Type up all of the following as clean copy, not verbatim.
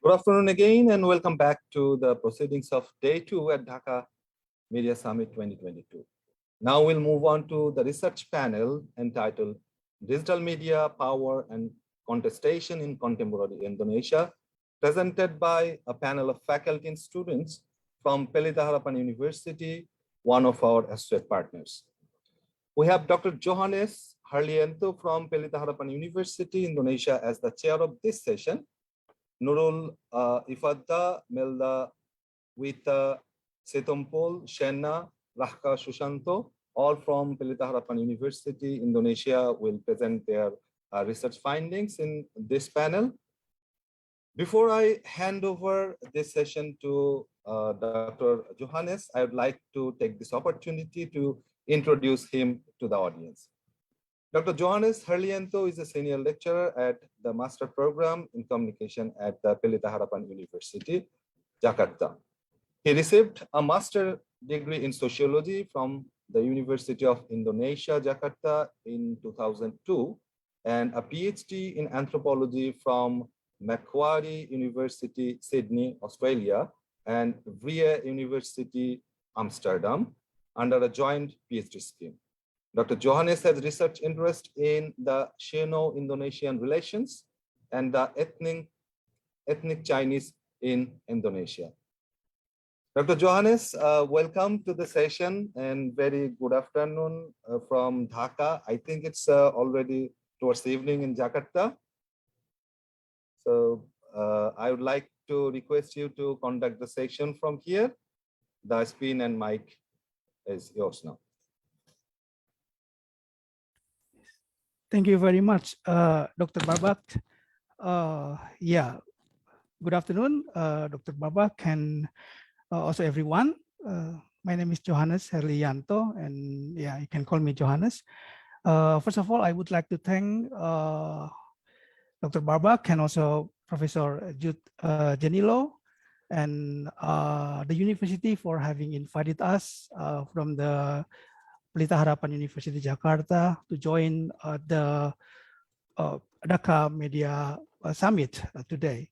Good afternoon again, and welcome back to the proceedings of Day 2 at Dhaka Media Summit 2022. Now we'll move on to the research panel entitled Digital Media, Power and Contestation in Contemporary Indonesia, presented by a panel of faculty and students from Pelita Harapan University, one of our associate partners. We have Dr. Johanes Herlijanto from Pelita Harapan University, Indonesia, as the chair of this session. Nurul, Ifadhah, Melda, Wita, Sitompul, Shenna, Rahka, Susanto, all from Pelita Harapan University, Indonesia, will present their research findings in this panel. Before I hand over this session to Dr. Johanes, I would like to take this opportunity to introduce him to the audience. Dr. Johanes Herlijanto is a senior lecturer at the Master Program in Communication at the Pelita Harapan University, Jakarta. He received a master degree in sociology from the University of Indonesia, Jakarta in 2002, and a PhD in anthropology from Macquarie University, Sydney, Australia, and Vrije University, Amsterdam, under a joint PhD scheme. Dr. Johanes has research interest in the Sino-Indonesian relations and the ethnic Chinese in Indonesia. Dr. Johanes, welcome to the session and very good afternoon from Dhaka. I think it's already towards the evening in Jakarta. So I would like to request you to conduct the session from here. The screen and mic is yours now. Thank you very much, Dr. Babak. Good afternoon, Dr. Babak, and also everyone. My name is Johanes Herlijanto, and you can call me Johanes. First of all, I would like to thank Dr. Babak and also Professor Jude Janilo and the university for having invited us from the Pelita Harapan University Jakarta to join the Dhaka Media Summit today.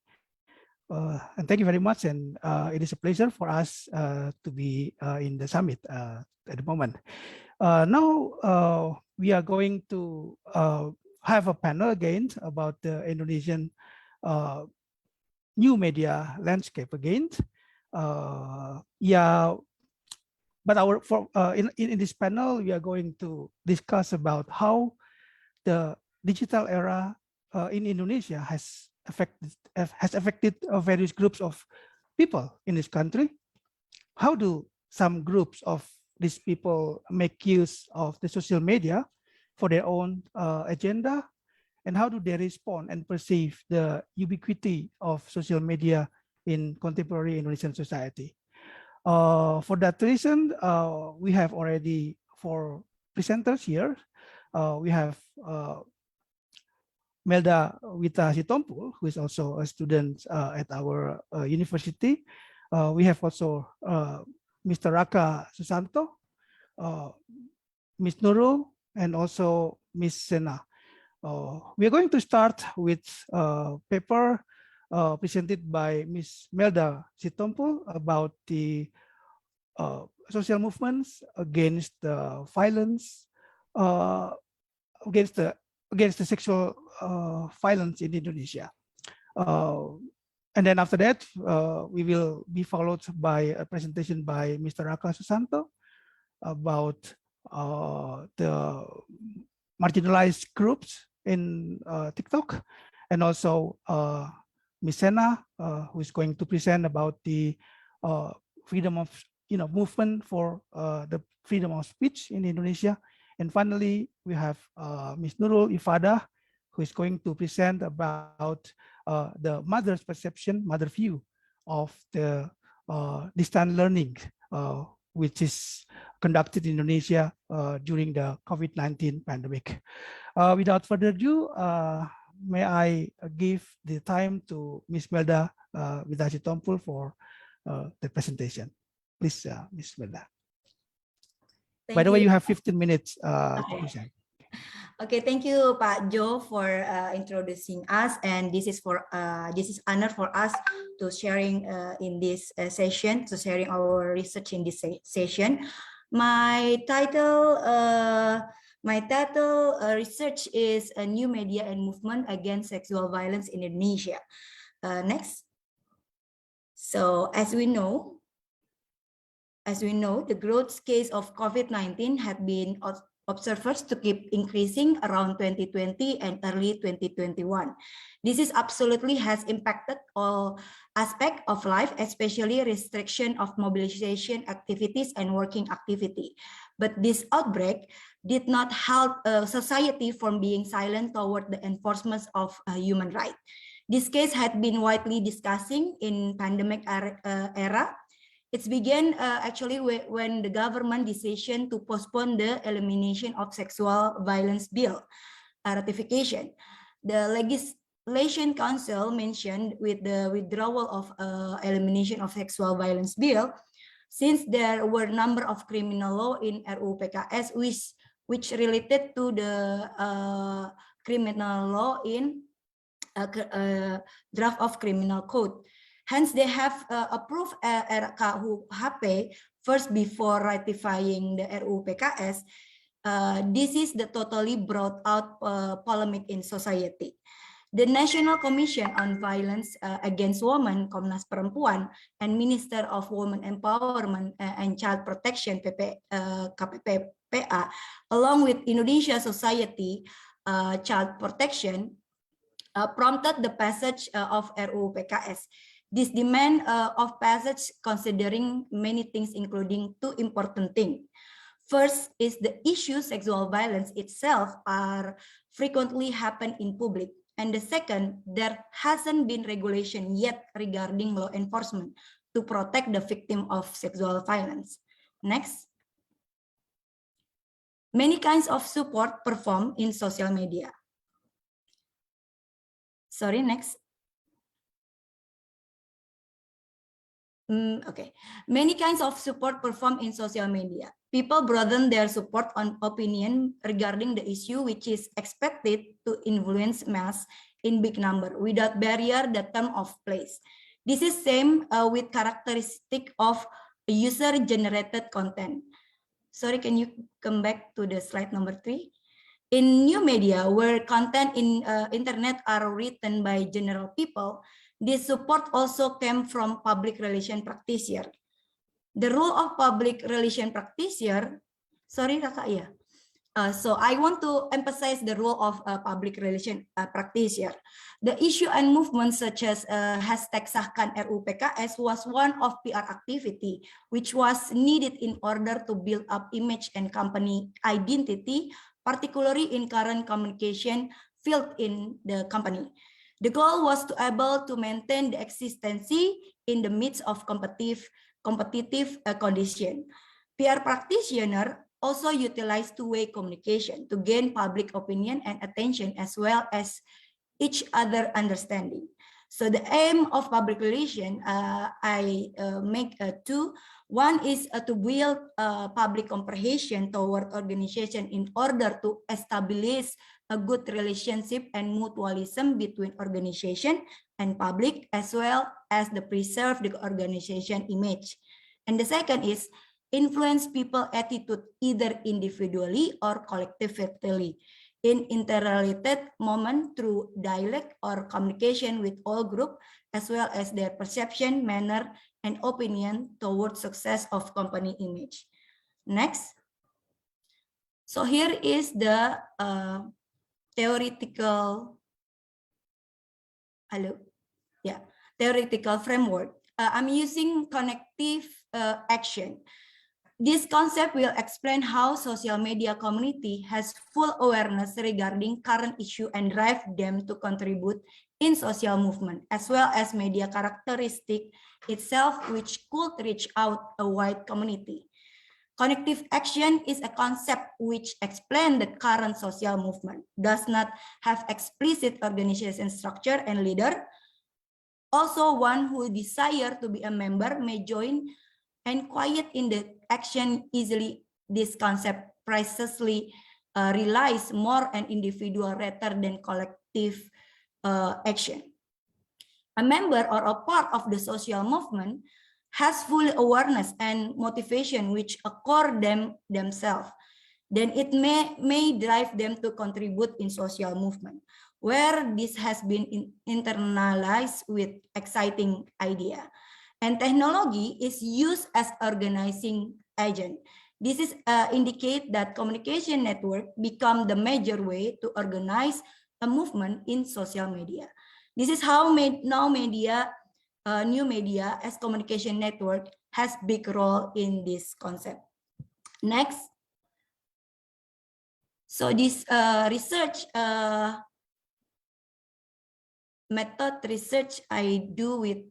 And thank you very much. And it is a pleasure for us to be in the summit at the moment. Now we are going to have a panel again about the Indonesian new media landscape again. But in this panel, we are going to discuss about how the digital era in Indonesia has affected various groups of people in this country. How do some groups of these people make use of the social media for their own agenda? And how do they respond and perceive the ubiquity of social media in contemporary Indonesian society? For that reason, we have already 4 presenters here. We have Melda Wita Sitompul, who is also a student at our university. We have also Mr. Rahka Susanto, Ms. Nurul, and also Ms. Shenna. We are going to start with a paper presented by Ms. Melda Sitompul about the social movements against the violence, against the sexual violence in Indonesia. And then after that, we will be followed by a presentation by Mr. Rahka Susanto about the marginalized groups in TikTok, and also Ms. Shenna, who is going to present about the freedom of movement for the freedom of speech in Indonesia. And finally, we have Ms. Nurul Ifadhah, who is going to present about the mother's perception, mother view of the distance learning, which is conducted in Indonesia during the COVID-19 pandemic. Without further ado, may I give the time to Ms. Melda Wita Sitompul for the presentation. Please, Ms. Melda. By the way, you have 15 minutes to present. Okay, thank you, Pak Jo, for introducing us, and this is honor for us to sharing in this session, to sharing our research in this session. My title research is a new media and movement against sexual violence in Indonesia. Next. So as we know, the growth case of COVID-19 had been observed to keep increasing around 2020 and early 2021. This is absolutely has impacted all aspects of life, especially restriction of mobilization activities and working activity. But this outbreak did not help society from being silent toward the enforcement of human rights. This case had been widely discussing in pandemic era. It began actually when the government decision to postpone the elimination of sexual violence bill ratification. The legislation council mentioned with the withdrawal of elimination of sexual violence bill, since there were a number of criminal law in RUU PKS which related to the criminal law in draft of criminal code. Hence, they have approved RKUHP first before ratifying the RUU PKS. This is the totally brought out polemic in society. The National Commission on Violence Against Women, Komnas Perempuan, and Minister of Women Empowerment and Child Protection, KPPA, along with Indonesia Society Child Protection, prompted the passage of RUU PKS. This demand of passage considering many things, including two important things. First is the issue sexual violence itself are frequently happen in public. And the second, there hasn't been regulation yet regarding law enforcement to protect the victim of sexual violence. Next. Many kinds of support performed in social media. Sorry, next. Okay, many kinds of support performed in social media. People broaden their support on opinion regarding the issue, which is expected to influence mass in big number without barrier the term of place. This is same with characteristic of user-generated content. Sorry, can you come back to the slide number 3? In new media, where content in internet are written by general people, this support also came from public relation practitioner. The role of public relation practitioner, sorry, Rahka, yeah. So I want to emphasize the role of public relation practitioner. The issue and movement such as hashtag Sahkan RUU PKS was one of PR activity, which was needed in order to build up image and company identity, particularly in current communication field in the company. The goal was to able to maintain the existency in the midst of competitive condition. PR practitioner also utilize two-way communication to gain public opinion and attention, as well as each other understanding. So the aim of public relation, I make two. One is to build public comprehension toward organization in order to establish a good relationship and mutualism between organization and public, as well as the preserve the organization image. And the second is influence people attitude either individually or collectively in interrelated moment through dialect or communication with all group, as well as their perception, manner, and opinion towards success of company image. Next. So here is the theoretical framework. I'm using connective action. This concept will explain how social media community has full awareness regarding current issue and drive them to contribute in social movement, as well as media characteristic itself, which could reach out a wide community. Connective action is a concept which explains the current social movement, does not have explicit organization structure and leader. Also, one who desire to be a member may join and quiet in the action easily. This concept precisely relies more on individual rather than collective action. A member or a part of the social movement has full awareness and motivation which occur themselves. Then it may drive them to contribute in social movement, where this has been internalized with exciting idea. And technology is used as organizing agent. This is indicate that communication network become the major way to organize a movement in social media. This is how now media, new media as communication network has big role in this concept. Next. So this research method research I do with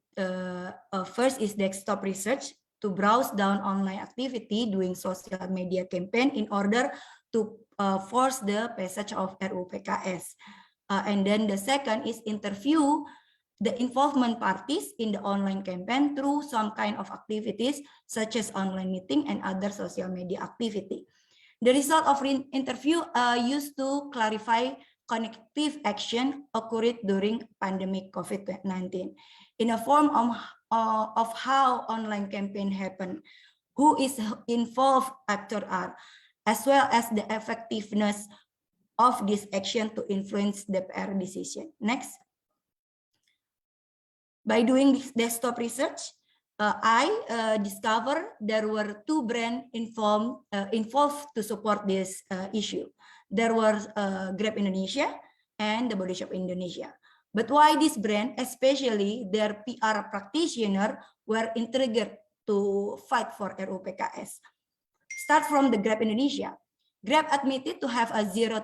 first is desktop research to browse down online activity doing social media campaign in order to force the passage of RUU PKS. And then the second is interview the involvement parties in the online campaign through some kind of activities such as online meeting and other social media activity. The result of interview used to clarify connective action occurred during pandemic COVID-19 in a form of how online campaign happen, who is involved actor are, as well as the effectiveness of this action to influence the PR decision. Next. By doing this desktop research, I discovered there were two brands involved to support this issue. There was Grab Indonesia and the Body Shop Indonesia. But why this brand, especially their PR practitioner, were intrigued to fight for RUU PKS? Start from the Grab Indonesia. Grab admitted to have a zero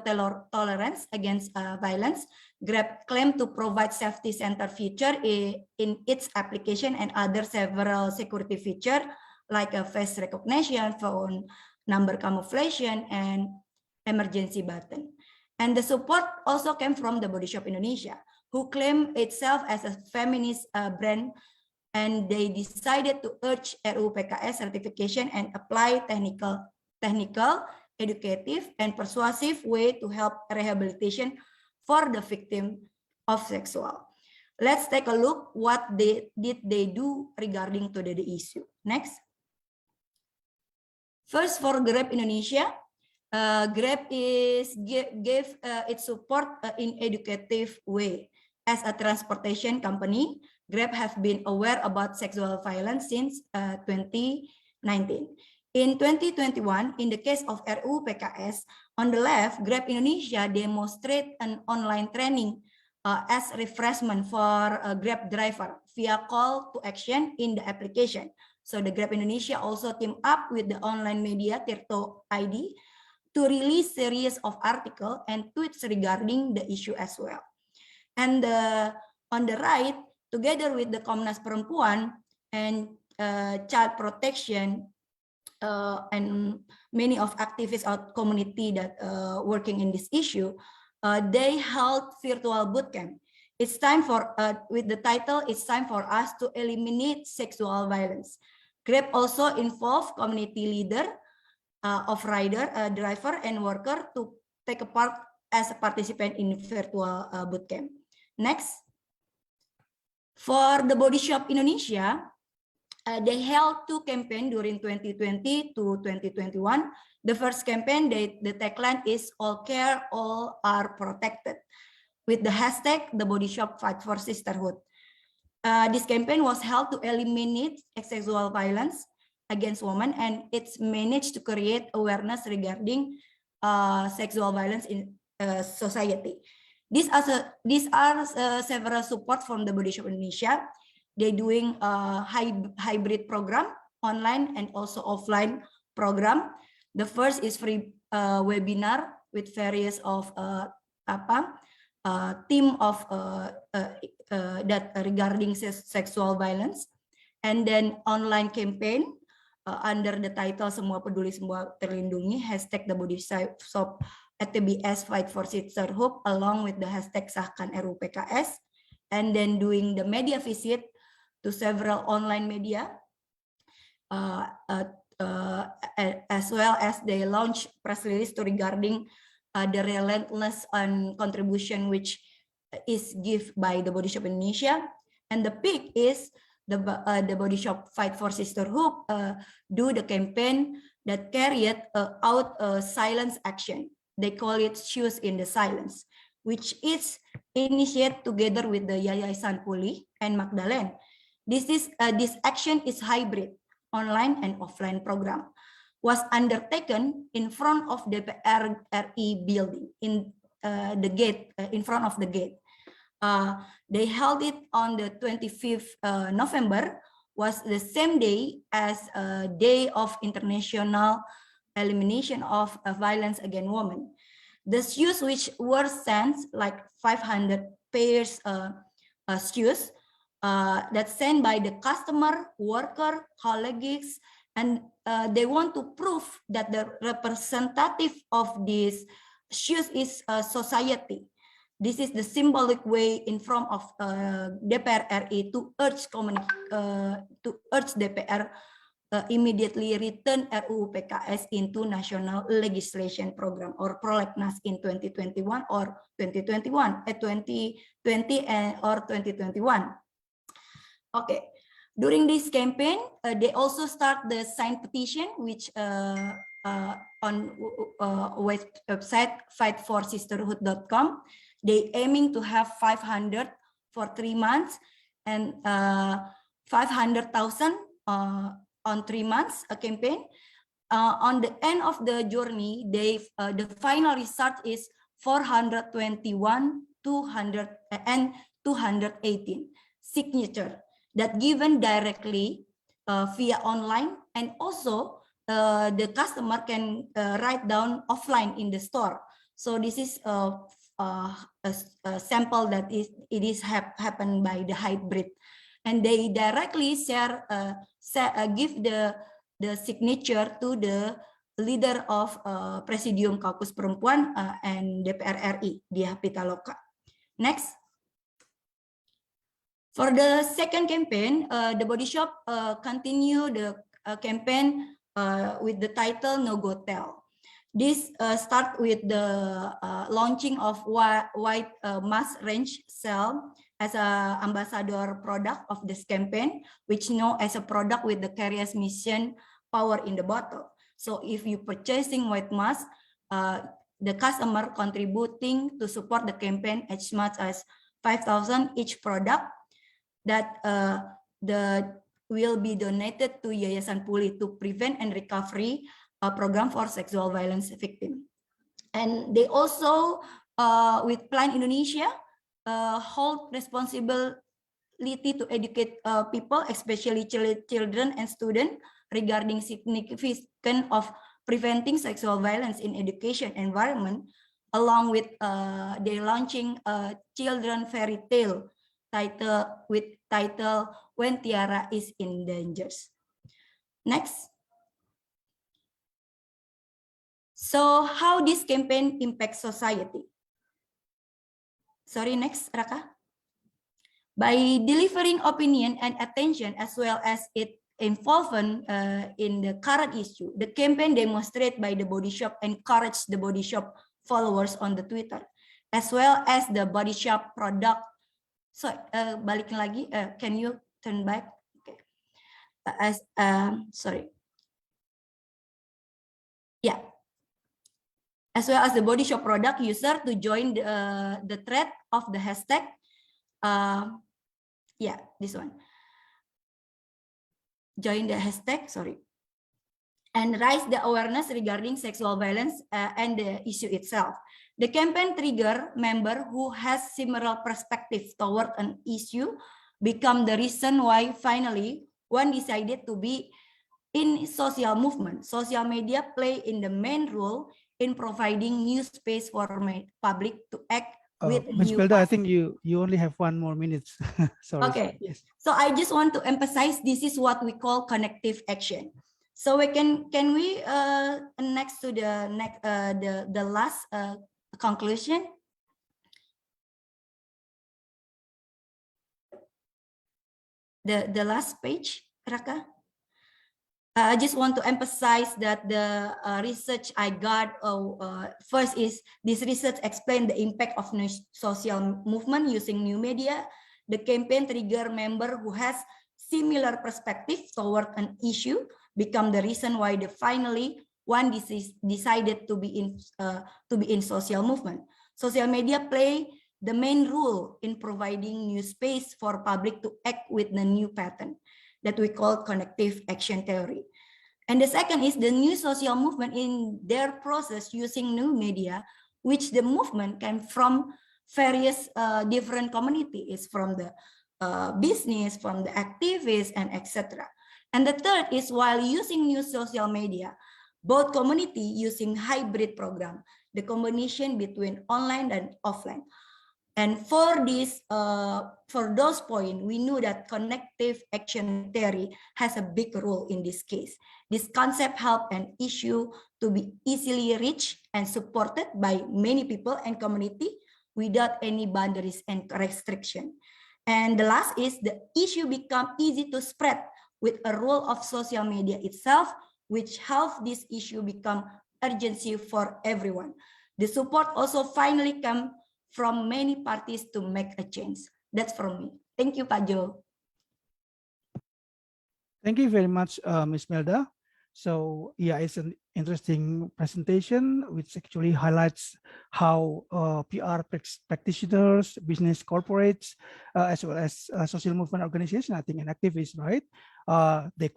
tolerance against violence. Grab claimed to provide safety center feature in its application and other several security feature like a face recognition, phone number camouflage, and emergency button. And the support also came from the Body Shop Indonesia, who claimed itself as a feminist brand, and they decided to urge RUU PKS certification and apply technical, educative, and persuasive way to help rehabilitation for the victim of sexual. Let's take a look what did they do regarding to the issue. Next. First, for Grab Indonesia, Grab gave its support in educative way. As a transportation company, Grab have been aware about sexual violence since 2019. In 2021, in the case of RUU PKS, on the left, Grab Indonesia demonstrate an online training as refreshment for a Grab driver via call to action in the application. So the Grab Indonesia also team up with the online media Tirto ID to release series of articles and tweets regarding the issue as well. And on the right, together with the Komnas Perempuan and Child Protection, and many of activists or community that working in this issue, they held virtual bootcamp. It's time for, with the title, it's time for us to eliminate sexual violence. Grab also involved community leader of rider, driver, and worker to take a part as a participant in virtual bootcamp. Next. For the Body Shop Indonesia, they held two campaigns during 2020 to 2021. The first campaign, the tagline is "All care, all are protected," with the hashtag "The Body Shop Fight for Sisterhood." This campaign was held to eliminate sexual violence against women, and it's managed to create awareness regarding sexual violence in society. These are several support from the Body Shop Indonesia. They're doing a hybrid program, online and also offline program. The first is free webinar with various of team of that regarding sexual violence, and then online campaign under the title "Semua Peduli Semua Terlindungi," hashtag The Body Shop @TBS Fight for Sisterhood, along with the hashtag Sahkan RUU PKS, and then doing the media visit to several online media as well as they launch press release regarding the relentless contribution which is given by the Body Shop Indonesia. And the peak is the Body Shop Fight for Sisterhood do the campaign that carried out a silence action. They call it Shoes in the Silence, which is initiated together with the Yayasan Pulih and Magdalene. This action is hybrid, online and offline program, was undertaken in front of the PRRI building in the gate, in front of the gate. They held it on the 25th November, was the same day as a day of international elimination of violence against women. The shoes which were sent, like 500 pairs shoes, that's sent by the customer, worker, colleagues, and they want to prove that the representative of these shoes is society. This is the symbolic way in front of DPR RI to urge DPR immediately return RUU PKS into national legislation program or prolegnas in 2021 or 2021, 2020 or 2021. Okay. During this campaign, they also start the signed petition, which on website fightforsisterhood.com. They aiming to have 500 for 3 months and 500,000 on 3 months a campaign. On the end of the journey, they the final result is 421, 200 and 218 signature that given directly via online, and also the customer can write down offline in the store. So this is a sample that is happened by the hybrid, and they directly share give the signature to the leader of Presidium Kaukus Perempuan and DPR RI Diah Pitaloka. Next. For the second campaign, the Body Shop continue the campaign with the title No Go Tell. This start with the launching of white mask range cell as a ambassador product of this campaign, which known as a product with the carrier's mission power in the bottle. So if you purchasing white mask, the customer contributing to support the campaign as much as 5,000 each product that will be donated to Yayasan Pulih to prevent and recovery program for sexual violence victim. And they also, with Plan Indonesia, hold responsibility to educate people, especially children and students, regarding significance of preventing sexual violence in education environment, along with they launching a children fairy tale title When Tiara is in Danger. Next. So how this campaign impacts society? Sorry, next, Rahka. By delivering opinion and attention as well as its involvement in the current issue, the campaign demonstrated by the Body Shop encouraged the Body Shop followers on the Twitter, as well as the Body Shop product. So, balikin lagi, can you turn back? Okay. Sorry. Yeah. As well as the Body Shop product user to join the thread of the hashtag. Yeah, this one. Join the hashtag, sorry. And raise the awareness regarding sexual violence and the issue itself. The campaign trigger member who has similar perspective toward an issue become the reason why finally one decided to be in social movement. Social media play in the main role in providing new space for public to act with Ms. new Melda, I think you only have 1 more minute. Sorry. Okay. Yes. So I just want to emphasize this is what we call connective action. So we can we next to the last conclusion. The last page, Rahka. I just want to emphasize that the research I got first is this research explained the impact of new social movement using new media. The campaign trigger member who has similar perspective toward an issue become the reason why the finally one decided to be in social movement. Social media play the main role in providing new space for public to act with the new pattern that we call connective action theory. And the second is the new social movement in their process using new media, which the movement came from various different communities, from the business, from the activists, and etc. And the third is while using new social media, both community using hybrid program, the combination between online and offline. And for this, for those points, we knew that connective action theory has a big role in this case. This concept helped an issue to be easily reached and supported by many people and community without any boundaries and restriction. And the last is the issue become easy to spread with a role of social media itself, which helps this issue become urgency for everyone. The support also finally come from many parties to make a change. That's from me. Thank you, Pak Jo. Thank you very much, Ms. Melda. So yeah, it's an interesting presentation, which actually highlights how PR practitioners, business corporates, as well as social movement organizations, I think, and activists, right? They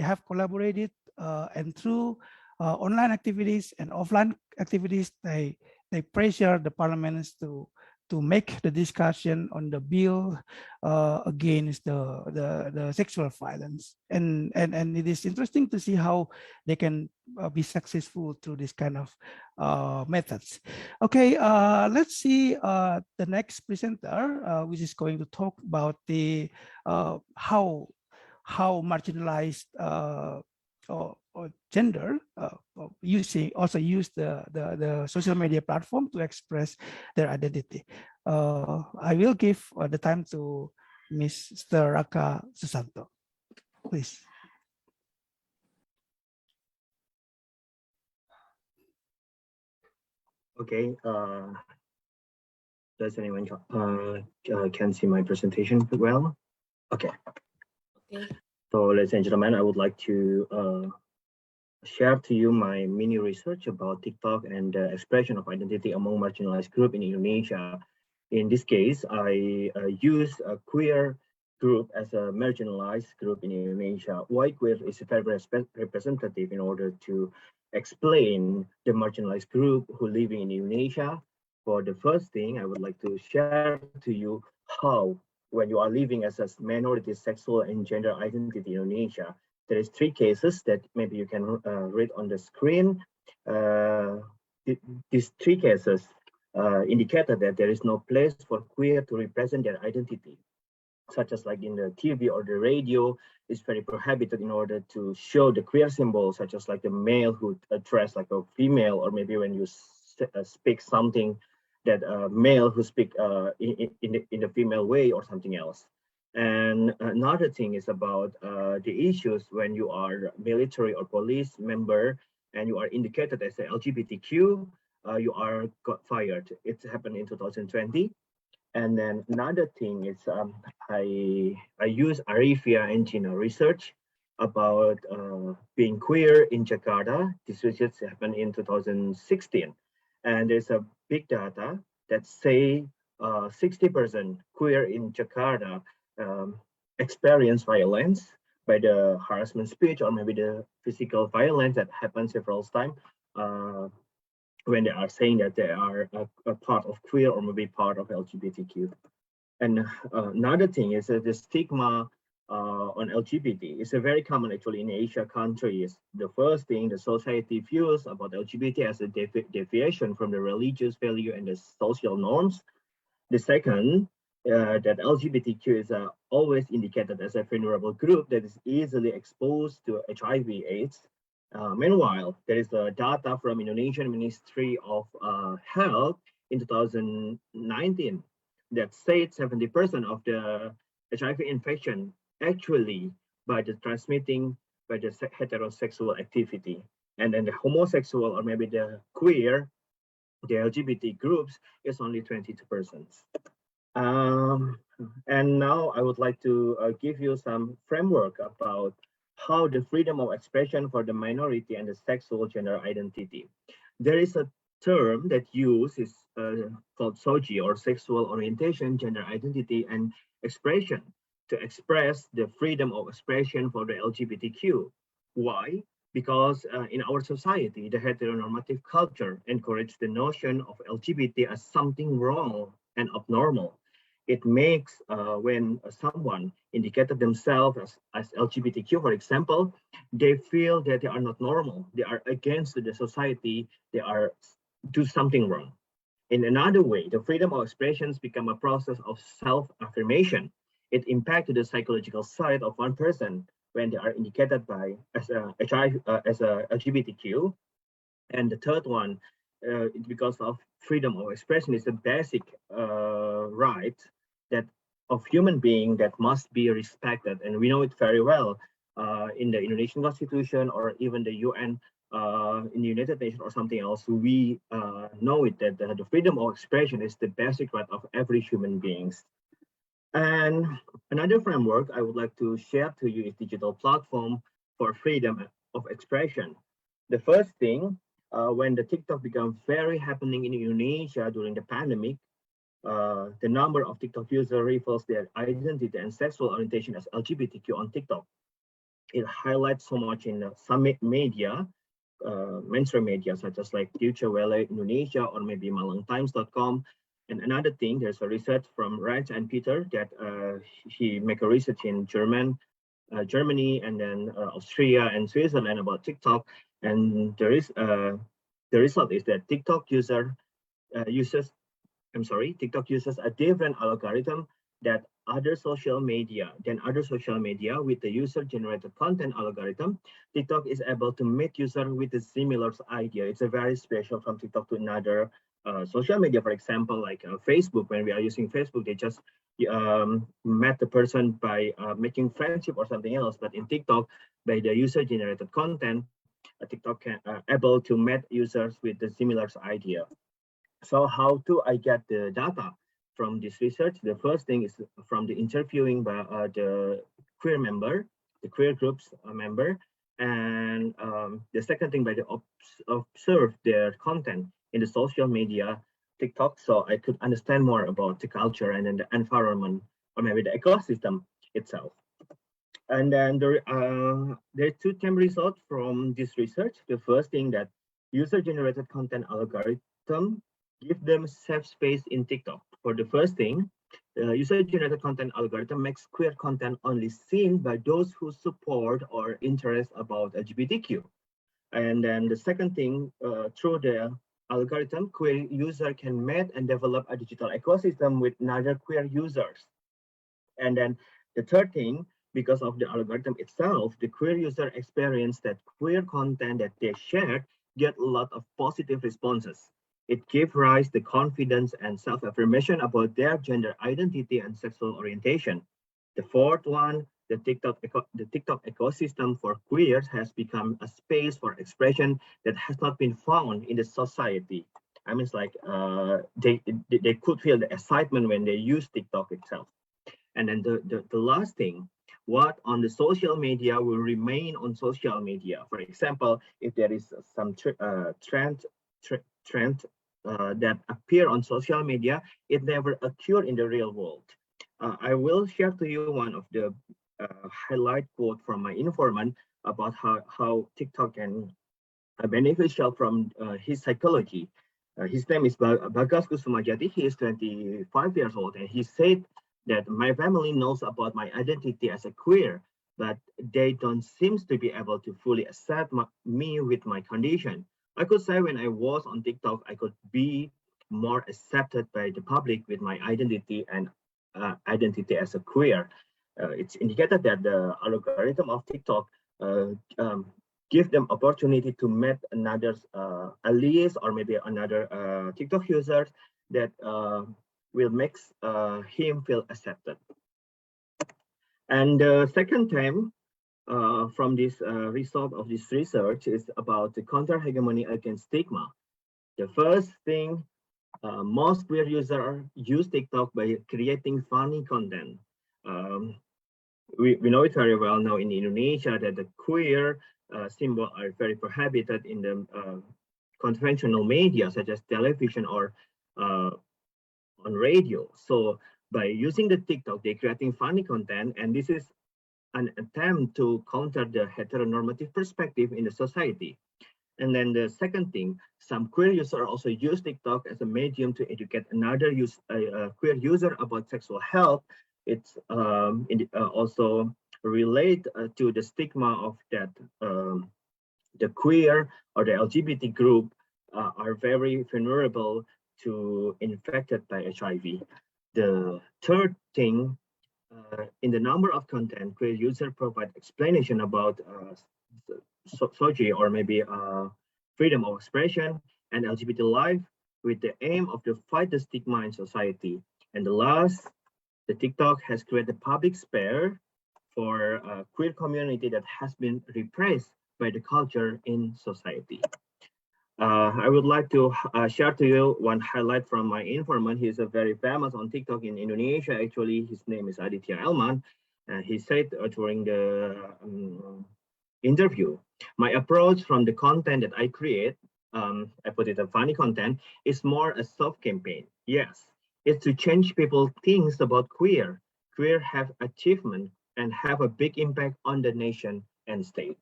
have collaborated, and through online activities and offline activities, they pressure the parliaments to make the discussion on the bill against the sexual violence, and it is interesting to see how they can be successful through this kind of methods. Okay, let's see the next presenter, which is going to talk about the how marginalized or gender use the social media platform to express their identity. I will give the time to Mr. Rahka Susanto, please. Okay. Does anyone can see my presentation well? Okay. Okay. So, ladies and gentlemen, I would like to share to you my mini research about TikTok and the expression of identity among marginalized groups in Indonesia. In this case, I use a queer group as a marginalized group in Indonesia. Why queer is very representative in order to explain the marginalized group who live in Indonesia. For the first thing, I would like to share to you how, when you are living as a minority sexual and gender identity in Indonesia, there is 3 cases that maybe you can read on the screen. These 3 cases indicated that there is no place for queer to represent their identity, such as like in the TV or the radio, is very prohibited in order to show the queer symbol, such as like the male who dress like a female, or maybe when you speak something that male who speak in the female way or something else. And another thing is about the issues when you are military or police member and you are indicated as a LGBTQ, you are got fired. It happened in 2020. And then another thing is I use Arifia and Gina research about being queer in Jakarta. This research happened in 2016. And there's a big data that say 60% queer in Jakarta experience violence by the harassment speech or maybe the physical violence that happens several times when they are saying that they are a part of queer or maybe part of LGBTQ. And another thing is that the stigma on LGBT is a very common actually in Asia countries. The first thing, the society views about LGBT as a deviation from the religious value and the social norms. The second, that LGBTQ is always indicated as a vulnerable group that is easily exposed to HIV/AIDS. Meanwhile, there is data from Indonesian Ministry of Health in 2019 that said 70% of the HIV infection actually by the transmitting by the heterosexual activity. And then the homosexual or maybe the queer, the LGBT groups is only 22%. And now I would like to give you some framework about how the freedom of expression for the minority and the sexual gender identity. There is a term that uses called SOGI, or sexual orientation, gender identity, and expression, to express the freedom of expression for the LGBTQ. Why? Because in our society, the heteronormative culture encourages the notion of LGBT as something wrong and abnormal. It makes when someone indicated themselves as LGBTQ, for example, they feel that they are not normal, they are against the society, they are do something wrong. In another way, the freedom of expressions become a process of self-affirmation. It impacts the psychological side of one person when they are indicated by as a LGBTQ. And the third one, because of freedom of expression, is a basic right that of human being that must be respected, and we know it very well in the Indonesian Constitution or even the UN, in the United Nations or something else. We know it that the freedom of expression is the basic right of every human beings. And another framework I would like to share to you is digital platform for freedom of expression. The first thing, when the TikTok became very happening in Indonesia during the pandemic, the number of TikTok users reveals their identity and sexual orientation as LGBTQ on TikTok. It highlights so much in some media, mainstream media, such as like Deutsche Welle Indonesia or maybe MalangTimes.com. And another thing, there's a research from Raj and Peter that he make a research in Germany and then Austria and Switzerland about TikTok. And there is the result is that TikTok uses a different algorithm that other social media with the user-generated content algorithm. TikTok is able to meet user with a similar idea. It's a very special from TikTok to another social media. For example, like Facebook, when we are using Facebook, they just met the person by making friendship or something else. But in TikTok, by the user-generated content, TikTok can able to meet users with the similar idea. So how do I get the data from this research? The first thing is from the interviewing by the queer member, the queer groups member, and the second thing by the observe their content in the social media, TikTok, so I could understand more about the culture and then the environment or maybe the ecosystem itself. And then there are two term results from this research. The first thing that user-generated content algorithm give them safe space in TikTok. For the first thing, the user-generated content algorithm makes queer content only seen by those who support or interest about LGBTQ. And then the second thing, through the algorithm, queer user can meet and develop a digital ecosystem with other queer users. And then the third thing, because of the algorithm itself, the queer user experience that queer content that they shared get a lot of positive responses. It gives rise to confidence and self-affirmation about their gender identity and sexual orientation. The fourth one, the TikTok ecosystem for queers has become a space for expression that has not been found in the society. I mean, it's like they could feel the excitement when they use TikTok itself. And then the last thing, what on the social media will remain on social media. For example, if there is some trend that appear on social media, it never occurred in the real world. I will share to you one of the highlight quote from my informant about how TikTok can beneficial from his psychology. His name is Bagas Kusumajati. He is 25 years old, and he said that my family knows about my identity as a queer, but they don't seem to be able to fully accept me with my condition. I could say when I was on TikTok, I could be more accepted by the public with my identity and identity as a queer. It's indicated that the algorithm of TikTok give them opportunity to meet another allies or maybe another TikTok users that will make him feel accepted. And the second term, from this result of this research is about the counter-hegemony against stigma. The first thing, most queer users use TikTok by creating funny content. We know it very well now in Indonesia that the queer symbol are very prohibited in the conventional media such as television or on radio. So by using the TikTok, they're creating funny content, and this is an attempt to counter the heteronormative perspective in the society. And then the second thing, some queer users also use TikTok as a medium to educate another queer user about sexual health. It's also relate to the stigma of that the queer or the LGBT group are very vulnerable to infected by HIV. The third thing, in the number of content, queer users provide explanation about soji or maybe freedom of expression and LGBT life with the aim of to fight the stigma in society. And the last, the TikTok has created a public sphere for a queer community that has been repressed by the culture in society. I would like to share to you one highlight from my informant. He's a very famous on TikTok in Indonesia. Actually, his name is Aditya Elman. He said during the interview, my approach from the content that I create, I put it a funny content, is more a soft campaign. Yes, it's to change people things about queer. Queer have achievement and have a big impact on the nation and state.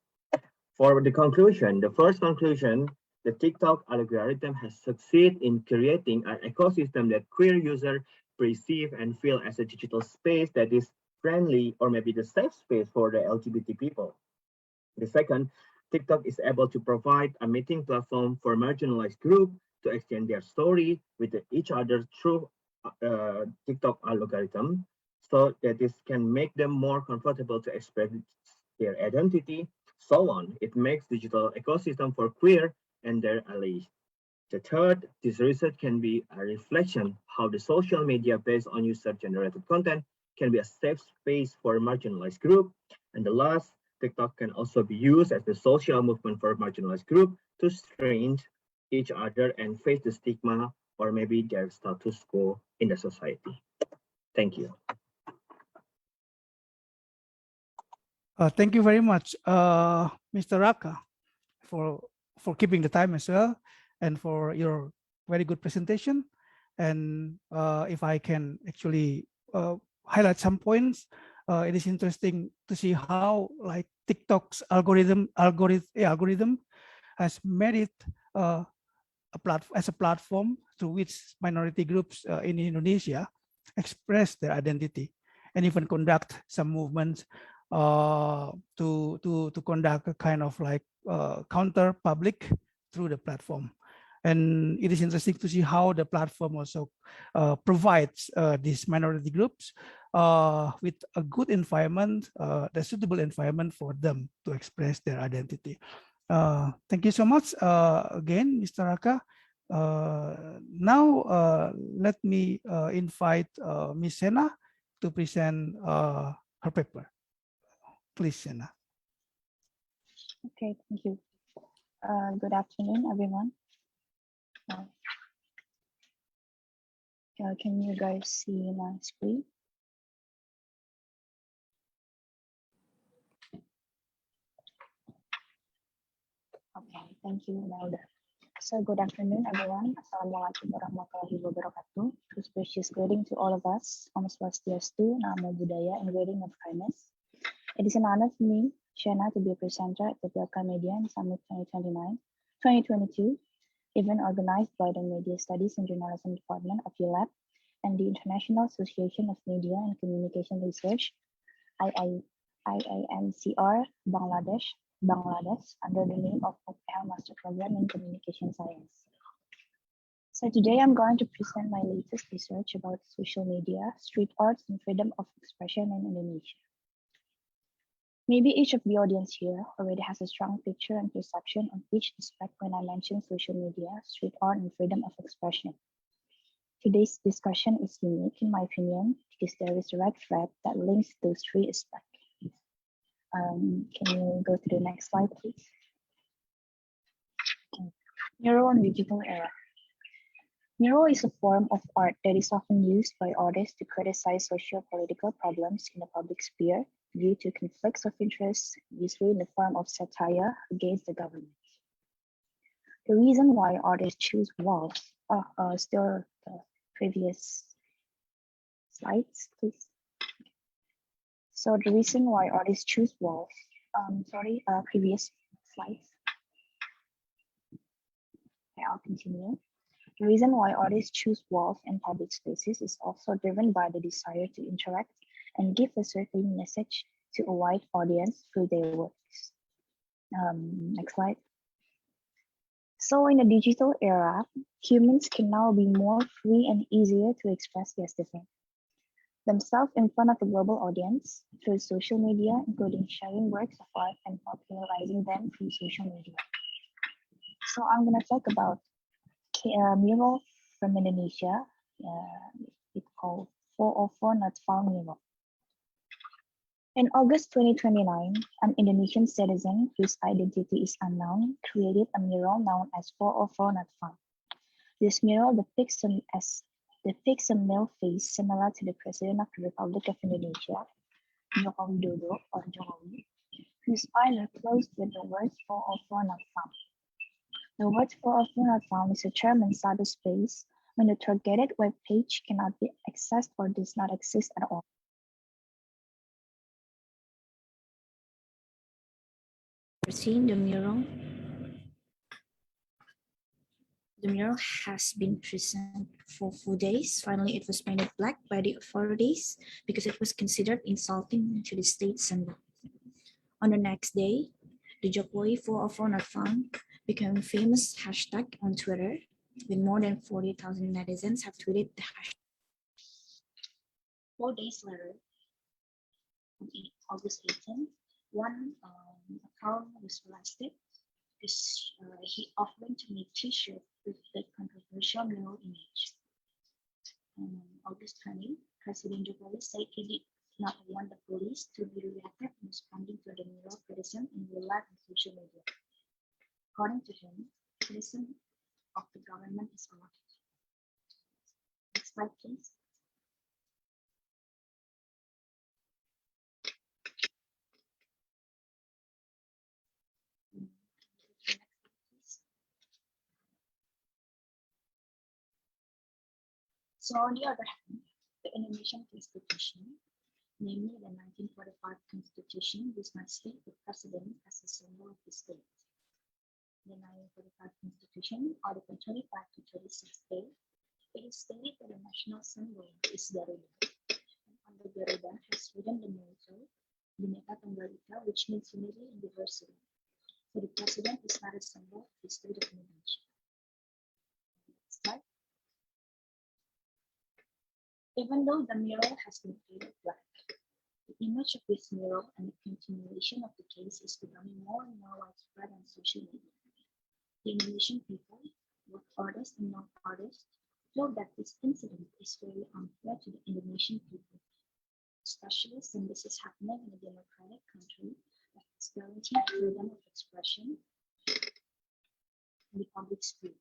For the conclusion, the first conclusion, the TikTok algorithm has succeeded in creating an ecosystem that queer users perceive and feel as a digital space that is friendly or maybe the safe space for the LGBT people. The second, TikTok is able to provide a meeting platform for marginalized groups to exchange their story with each other through TikTok algorithm, so that this can make them more comfortable to express their identity, so on. It makes digital ecosystem for queer and their allies. The third, this research can be a reflection how the social media based on user-generated content can be a safe space for a marginalized group. And the last, TikTok can also be used as the social movement for a marginalized group to strengthen each other and face the stigma or maybe their status quo in the society. Thank you. Thank you very much, Mr. Rahka, for keeping the time as well, and for your very good presentation. And if I can actually highlight some points, it is interesting to see how like TikTok's algorithm has made it as a platform through which minority groups in Indonesia express their identity and even conduct some movements to conduct a kind of like counter public through the platform. And it is interesting to see how the platform also provides these minority groups with a good environment, the suitable environment for them to express their identity. Thank you so much again, Mr. Rahka. Now let me invite Ms. Shenna to present her paper. Please, Shenna. Okay, thank you. Good afternoon, everyone. Can you guys see my screen? Okay, thank you, Melda. So good afternoon, everyone. Assalamualaikum warahmatullahi wabarakatuh. Auspicious greeting to all of us. Om Swastiastu, Namo Buddhaya, and greeting of kindness. It is an honor for me, Shenna, to be a presenter at the Dhaka Media and Summit 2022, event organized by the Media Studies and Journalism Department of ULAB and the International Association of Media and Communication Research, IIMCR, Bangladesh, under the name of OPL Master Program in Communication Science. So today I'm going to present my latest research about social media, street arts, and freedom of expression in Indonesia. Maybe each of the audience here already has a strong picture and perception on each aspect when I mention social media, street art, and freedom of expression. Today's discussion is unique in my opinion because there is a red thread that links those three aspects. Can you go to the next slide, please? Okay. Mural and digital era. Mural is a form of art that is often used by artists to criticize socio-political problems in the public sphere due to conflicts of interest, usually in the form of satire against the government. The reason why artists choose walls, still the previous slides, please. So the reason why artists choose walls, previous slides. Okay, I'll continue. The reason why artists choose walls and public spaces is also driven by the desire to interact and give a certain message to a wide audience through their works. Next slide. So in the digital era, humans can now be more free and easier to express their themselves in front of a global audience through social media, including sharing works of art and popularizing them through social media. So I'm going to talk about mural from Indonesia. It's called 404 Not Found mural. In August 2029, an Indonesian citizen whose identity is unknown created a mural known as 404 Not Found. This mural depicts a male face similar to the President of the Republic of Indonesia, Joko Widodo or Jokowi, whose eyes are closed with the words 404 Not Found. The word 404 Not Found is a term in cyberspace when the targeted web page cannot be accessed or does not exist at all. Seen the mural. The mural has been present for 4 days. Finally, it was painted black by the authorities because it was considered insulting to the state symbol. On the next day, the Jokowi 404 Not Found became a famous hashtag on Twitter, with more than 40,000 netizens have tweeted the hashtag. 4 days later, on August 18th, one account was arrested because he offered to make t-shirt with the controversial mural image. On August 20, President Jokowi said he did not want the police to be reactive in responding to the mural criticism in real life and social media. According to him, criticism of the government is allowed. Next slide, please. So on the other hand, the Indonesian Constitution, namely the 1945 Constitution, does not state the president as a symbol of the state. The 1945 Constitution, Article 25 to 36A, it is stated that the national symbol is Garuda, and on the Garuda has written the motto, Bhinneka Tunggal Ika, which means unity and diversity. So the president is not a symbol of the state of Indonesia. Next slide. Even though the mural has been painted black, the image of this mural and the continuation of the case is becoming more and more widespread on social media. The Indonesian people, both artists and non-artists, feel that this incident is very unfair to the Indonesian people, especially since this is happening in a democratic country that has guaranteed freedom of expression in the public sphere.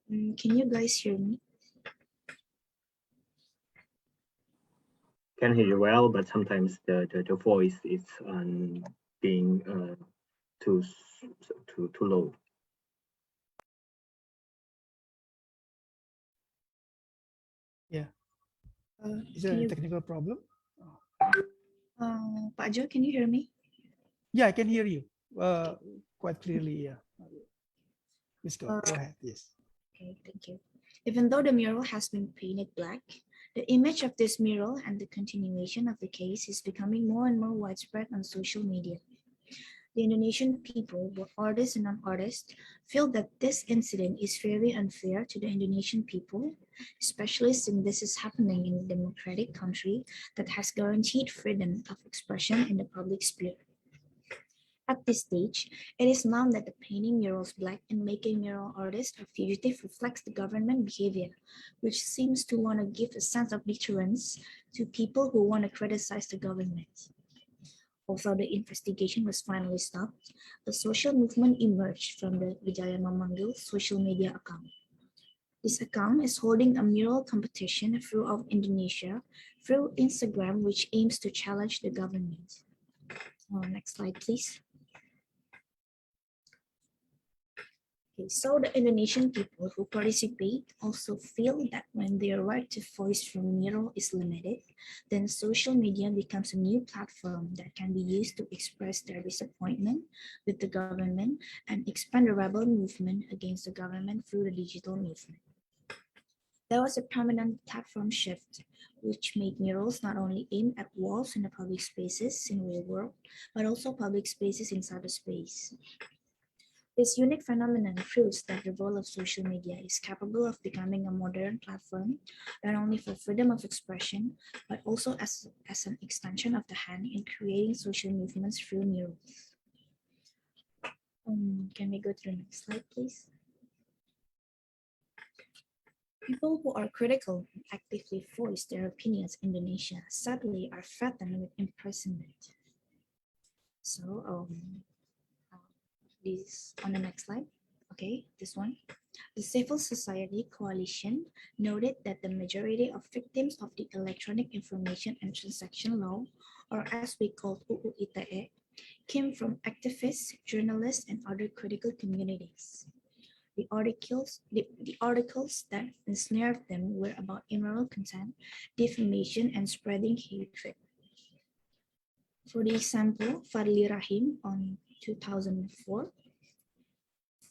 Can you guys hear me? Can hear you well, but sometimes the voice is being too low. Yeah. Is there a technical problem? Pak Jo, can you hear me? Yeah, I can hear you quite clearly. Yeah. Please go ahead. Yes. Okay, thank you. Even though the mural has been painted black, the image of this mural and the continuation of the case is becoming more and more widespread on social media. The Indonesian people, both artists and non-artists, feel that this incident is very unfair to the Indonesian people, especially since this is happening in a democratic country that has guaranteed freedom of expression in the public sphere. At this stage, it is known that the painting murals black and making mural artists a fugitive reflects the government behavior, which seems to want to give a sense of deterrence to people who want to criticize the government. Although the investigation was finally stopped, a social movement emerged from the Wijaya Memanggil social media account. This account is holding a mural competition throughout Indonesia through Instagram, which aims to challenge the government. Next slide, please. Okay, so the Indonesian people who participate also feel that when their right to voice through mural is limited, then social media becomes a new platform that can be used to express their disappointment with the government and expand the rebel movement against the government through the digital movement. There was a permanent platform shift, which made murals not only aimed at walls in the public spaces in the real world, but also public spaces in cyberspace. This unique phenomenon proves that the role of social media is capable of becoming a modern platform, not only for freedom of expression, but also as an extension of the hand in creating social movements through murals. Can we go to the next slide, please? People who are critical and actively voice their opinions in Indonesia sadly are threatened with imprisonment. So, this on the next slide. Okay, this one. The Civil Society Coalition noted that the majority of victims of the Electronic Information and Transaction Law, or as we call UU ITE, came from activists, journalists, and other critical communities. The articles that ensnared them were about immoral content, defamation, and spreading hatred. For the example, Fadli Rahim on 2004.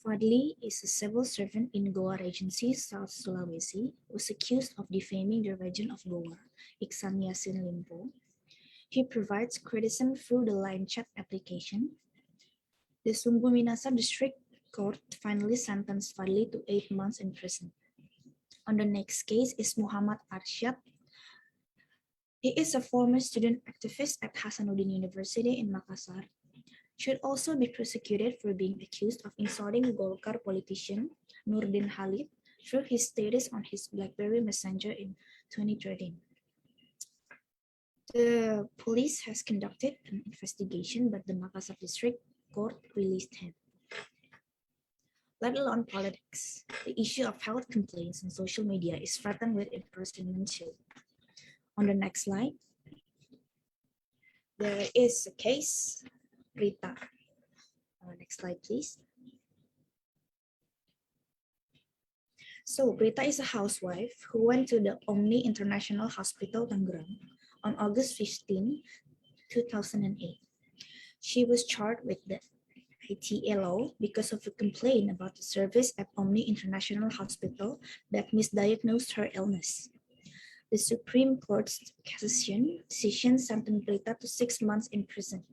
Fadli is a civil servant in Goa Regency, South Sulawesi, was accused of defaming the region of Goa, Iksan Yassin Limpo. He provides criticism through the line chat application. The Sumbu Minasa District Court finally sentenced Fadli to 8 months in prison. On the next case is Muhammad Arsyad. He is a former student activist at Hasanuddin University in Makassar. Should also be prosecuted for being accused of insulting Golkar politician Nurdin Halid through his status on his BlackBerry Messenger in 2013. The police has conducted an investigation, but the Makassar District Court released him. Let alone politics, the issue of health complaints on social media is threatened with imprisonment too. On the next slide, there is a case, Wita. Next slide, please. So Wita is a housewife who went to the Omni International Hospital, Tangerang on August 15, 2008. She was charged with the ITE law because of a complaint about the service at Omni International Hospital that misdiagnosed her illness. The Supreme Court's cassation decision sentenced Pelita to 6 months in prison.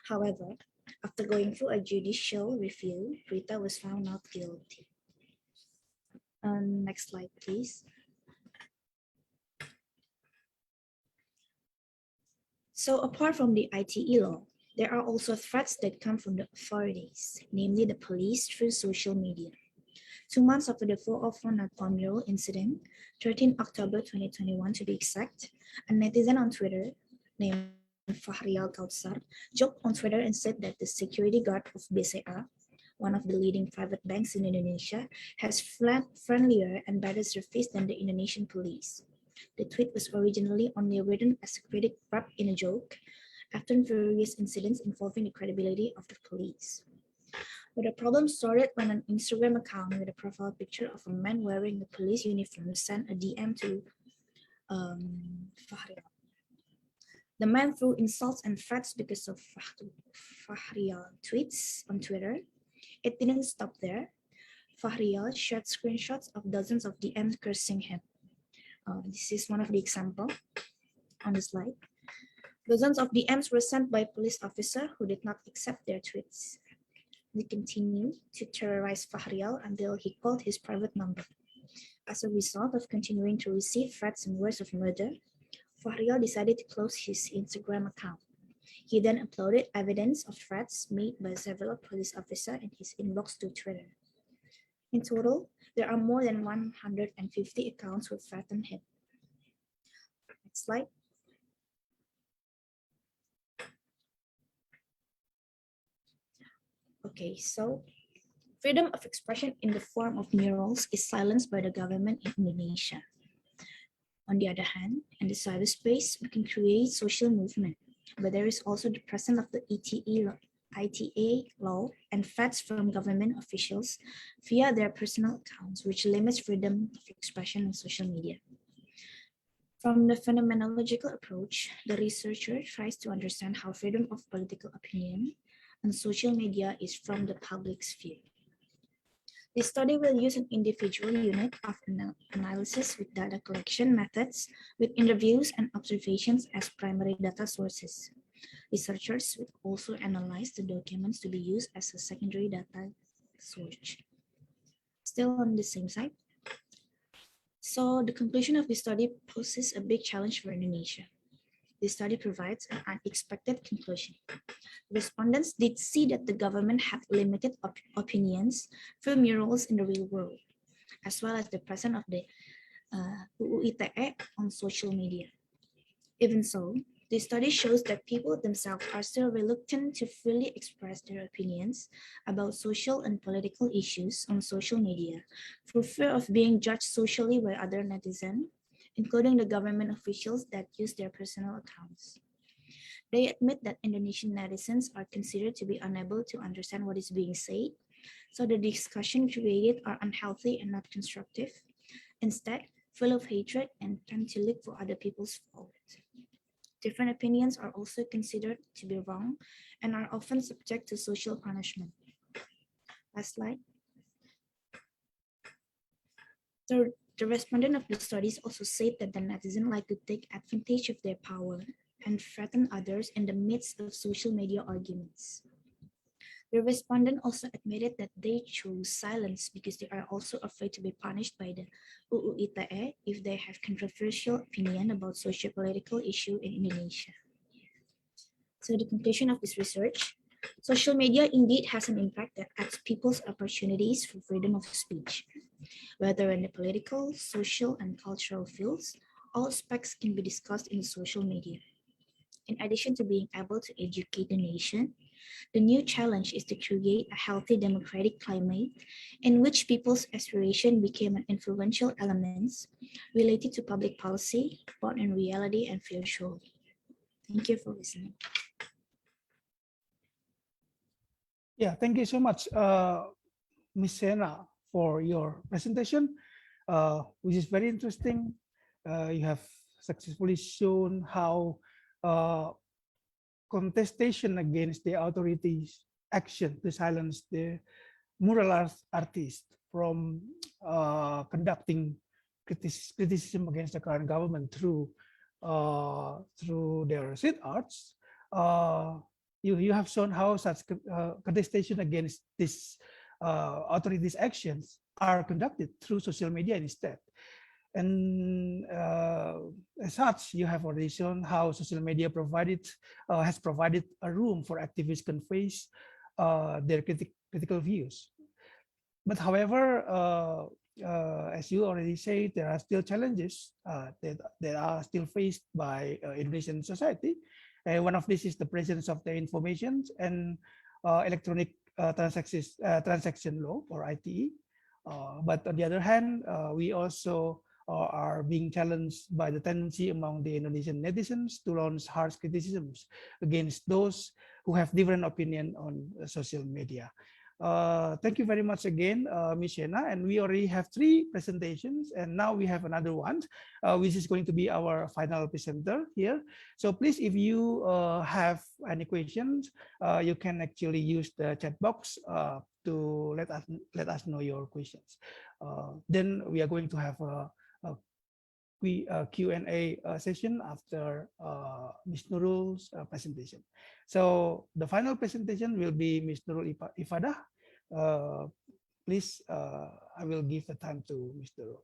However, after going through a judicial review, Wita was found not guilty. Next slide, please. So apart from the ITE law, there are also threats that come from the authorities, namely the police through social media. 2 months after the 404 Natpam mural incident, 13 October 2021 to be exact, a netizen on Twitter named Fahrial Kautsar joked on Twitter and said that the security guard of BCA, one of the leading private banks in Indonesia, has friendlier and better service than the Indonesian police. The tweet was originally only written as a critic wrapped in a joke after various incidents involving the credibility of the police. But the problem started when an Instagram account with a profile picture of a man wearing a police uniform sent a DM to Fahrial. The man threw insults and threats because of Fahrial tweets on Twitter. It didn't stop there. Fahrial shared screenshots of dozens of DMs cursing him. This is one of the examples on the slide. Dozens of DMs were sent by police officers who did not accept their tweets. They continued to terrorize Fahrial until he called his private number. As a result of continuing to receive threats and words of murder, Fahrial decided to close his Instagram account. He then uploaded evidence of threats made by several police officers in his inbox to Twitter. In total, there are more than 150 accounts who threatened him. Next slide. Okay, so freedom of expression in the form of murals is silenced by the government in Indonesia. On the other hand, in the cyberspace, we can create social movement, but there is also the presence of the ITA law and threats from government officials via their personal accounts, which limits freedom of expression on social media. From the phenomenological approach, the researcher tries to understand how freedom of political opinion on social media is from the public's view. This study will use an individual unit of analysis with data collection methods with interviews and observations as primary data sources. Researchers will also analyze the documents to be used as a secondary data source. Still on the same side. So the conclusion of this study poses a big challenge for Indonesia. This study provides an unexpected conclusion. Respondents did see that the government had limited opinions through murals in the real world, as well as the presence of the UU-ITE on social media. Even so, this study shows that people themselves are still reluctant to freely express their opinions about social and political issues on social media for fear of being judged socially by other netizens, including the government officials that use their personal accounts. They admit that Indonesian netizens are considered to be unable to understand what is being said, so the discussion created are unhealthy and not constructive, instead full of hatred and tend to look for other people's fault. Different opinions are also considered to be wrong and are often subject to social punishment. Last slide. The respondent of the studies also said that the netizens like to take advantage of their power and threaten others in the midst of social media arguments. The respondent also admitted that they chose silence because they are also afraid to be punished by the UU-ITE if they have controversial opinion about socio-political issue in Indonesia. So the conclusion of this research, social media indeed has an impact that adds people's opportunities for freedom of speech. Whether in the political, social, and cultural fields, all aspects can be discussed in social media. In addition to being able to educate the nation, the new challenge is to create a healthy democratic climate in which people's aspiration became an influential element related to public policy, both in reality and virtually. Thank you for listening. Yeah, thank you so much, Ms. Shenna, for your presentation, which is very interesting. You have successfully shown how contestation against the authorities' action to silence the mural artist from conducting criticism against the current government through their street arts. You have shown how such contestation against this authorities' actions are conducted through social media instead. And as such, you have already shown how social media has provided a room for activists to convey their critical views. But however, as you already said, there are still challenges that are still faced by Indonesian society. One of these is the presence of the information and electronic transaction law, or ITE. But on the other hand, we also are being challenged by the tendency among the Indonesian netizens to launch harsh criticisms against those who have different opinion on social media. Thank you very much again, Ms. Shenna. And we already have 3 presentations, and now we have another one, which is going to be our final presenter here. So please, if you have any questions, you can actually use the chat box to let us know your questions. Then we are going to have a Q&A session after Ms. Nurul's presentation. So the final presentation will be Ms. Nurul Ifadhah. Please, I will give the time to Ms. Nurul.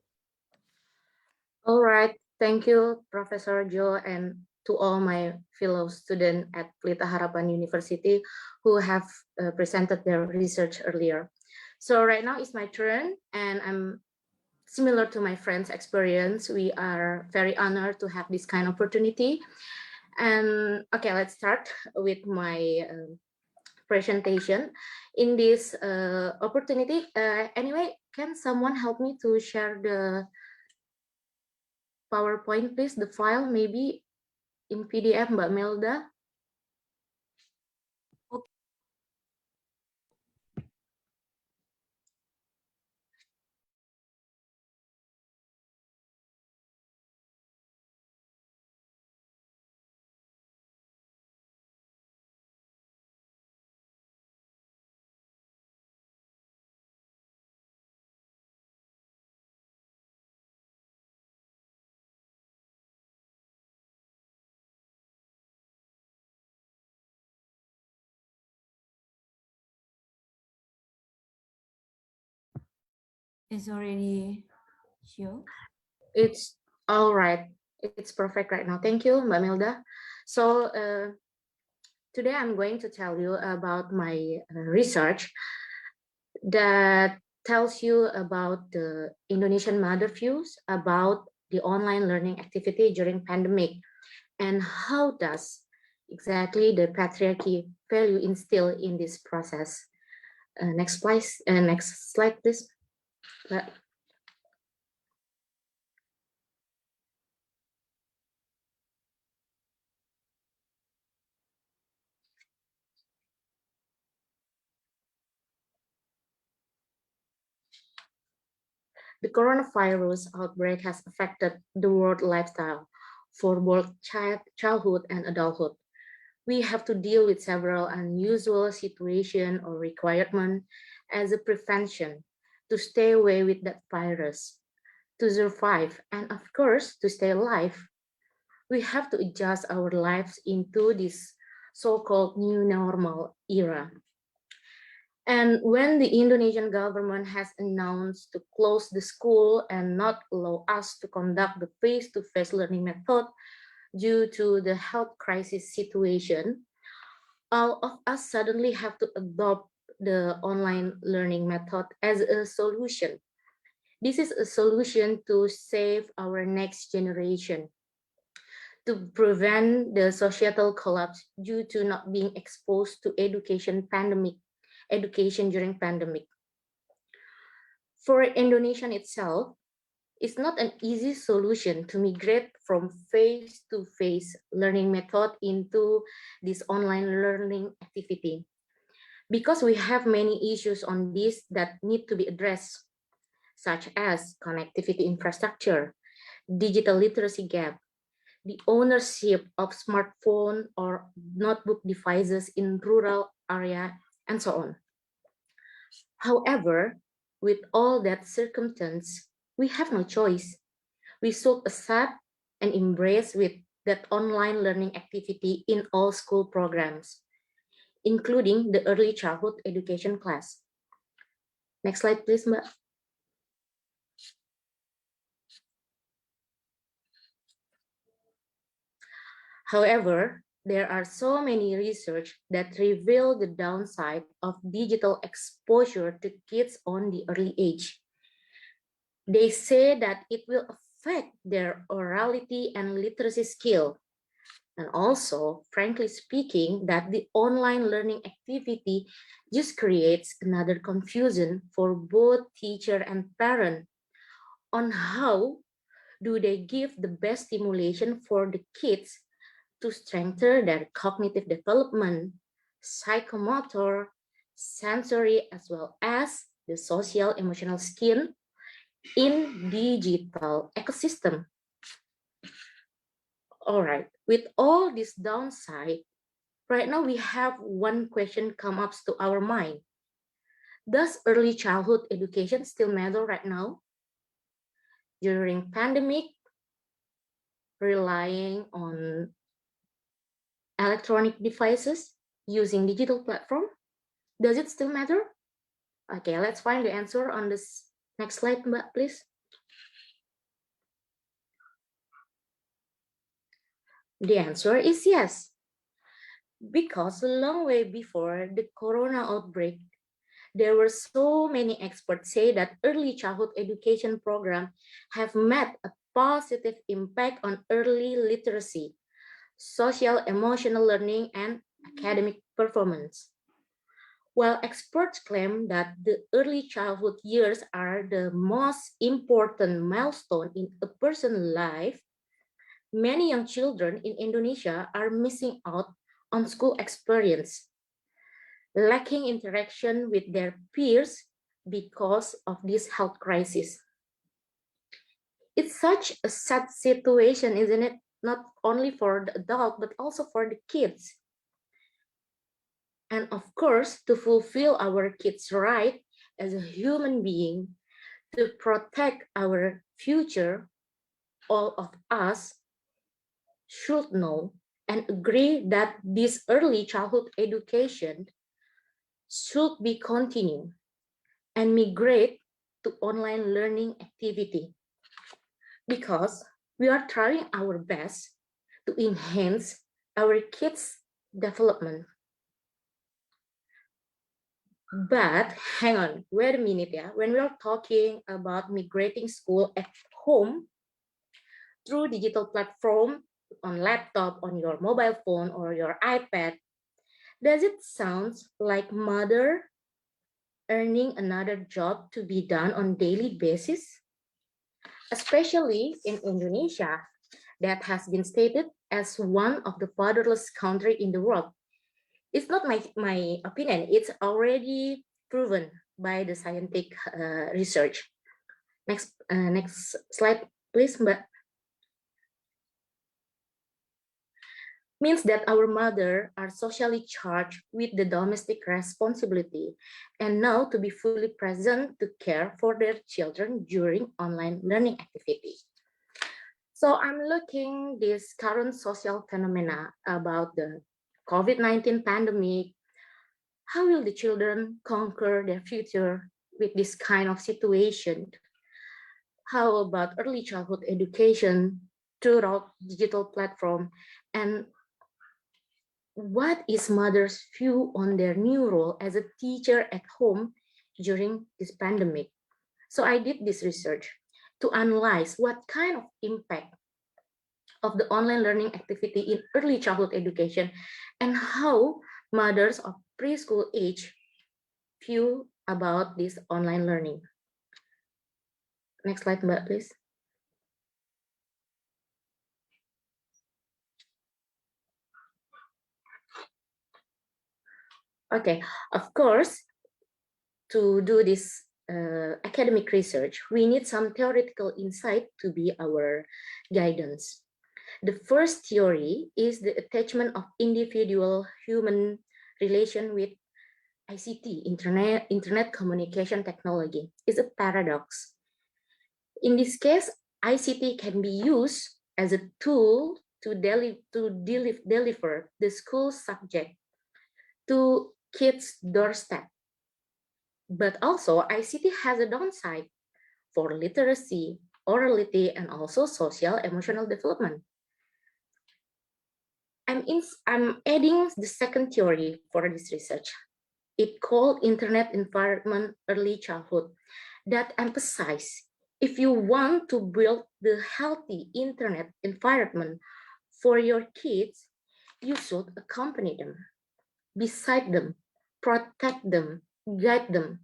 All right, thank you, Professor Joe, and to all my fellow students at Pelita Harapan University who have presented their research earlier. So right now it's my turn, and I'm similar to my friend's experience. We are very honored to have this kind of opportunity. And okay, let's start with my presentation. In this opportunity, anyway, can someone help me to share the PowerPoint, please? The file maybe in PDF, Mbak Melda. It's already show. It's all right. It's perfect right now. Thank you, Mbak Melda. So today I'm going to tell you about my research that tells you about the Indonesian mother views about the online learning activity during pandemic, and how does exactly the patriarchy value instill in this process. Next slide, please. The coronavirus outbreak has affected the world lifestyle for both childhood and adulthood. We have to deal with several unusual situations or requirements as a prevention to stay away with that virus, to survive, and of course, to stay alive. We have to adjust our lives into this so-called new normal era. And when the Indonesian government has announced to close the school and not allow us to conduct the face-to-face learning method due to the health crisis situation, all of us suddenly have to adopt the online learning method as a solution. This is a solution to save our next generation, to prevent the societal collapse due to not being exposed to education during pandemic. For Indonesian itself, it's not an easy solution to migrate from face-to-face learning method into this online learning activity, because we have many issues on this that need to be addressed, such as connectivity infrastructure, digital literacy gap, the ownership of smartphone or notebook devices in rural area, and so on. However, with all that circumstance, we have no choice. We should accept and embrace with that online learning activity in all school programs, including the early childhood education class. Next slide, please, Mbak. However, there are so many research that reveal the downside of digital exposure to kids on the early age. They say that it will affect their orality and literacy skill. And also, frankly speaking, that the online learning activity just creates another confusion for both teacher and parent on how do they give the best stimulation for the kids to strengthen their cognitive development, psychomotor, sensory, as well as the social emotional skill in digital ecosystem. All right, with all this downside, right now we have one question come up to our mind. Does early childhood education still matter right now? During pandemic, relying on electronic devices, using digital platform, does it still matter? Okay, let's find the answer on this next slide, Mbak, please. The answer is yes. Because a long way before the corona outbreak, there were so many experts say that early childhood education programs have made a positive impact on early literacy, social emotional learning, and academic performance. While experts claim that the early childhood years are the most important milestone in a person's life, many young children in Indonesia are missing out on school experience, lacking interaction with their peers because of this health crisis. It's such a sad situation, isn't it? Not only for the adult, but also for the kids. And of course, to fulfill our kids' right as a human being, to protect our future, all of us should know and agree that this early childhood education should be continued and migrate to online learning activity, because we are trying our best to enhance our kids' development. But hang on, wait a minute, yeah. When we are talking about migrating school at home through digital platform, on laptop, on your mobile phone or your iPad, does it sound like mother earning another job to be done on daily basis? Especially in Indonesia, that has been stated as one of the fatherless country in the world. It's not my opinion, it's already proven by the scientific research. Next slide, please, Mbak. Means that our mother are socially charged with the domestic responsibility and now to be fully present to care for their children during online learning activity. So I'm looking this current social phenomena about the COVID-19 pandemic. How will the children conquer their future with this kind of situation? How about early childhood education throughout digital platform? And what is mother's view on their new role as a teacher at home during this pandemic? So I did this research to analyze what kind of impact of the online learning activity in early childhood education and how mothers of preschool age view about this online learning. Next slide, Mbak, please. Okay, of course, to do this academic research, we need some theoretical insight to be our guidance. The first theory is the attachment of individual human relation with ICT, internet communication technology, is a paradox. In this case, ICT can be used as a tool to deliver the school subject to kids' doorstep. But also ICT has a downside for literacy, orality, and also social emotional development. I'm adding the second theory for this research. It called internet environment early childhood that emphasize if you want to build the healthy internet environment for your kids, you should accompany them, beside them, protect them, guide them,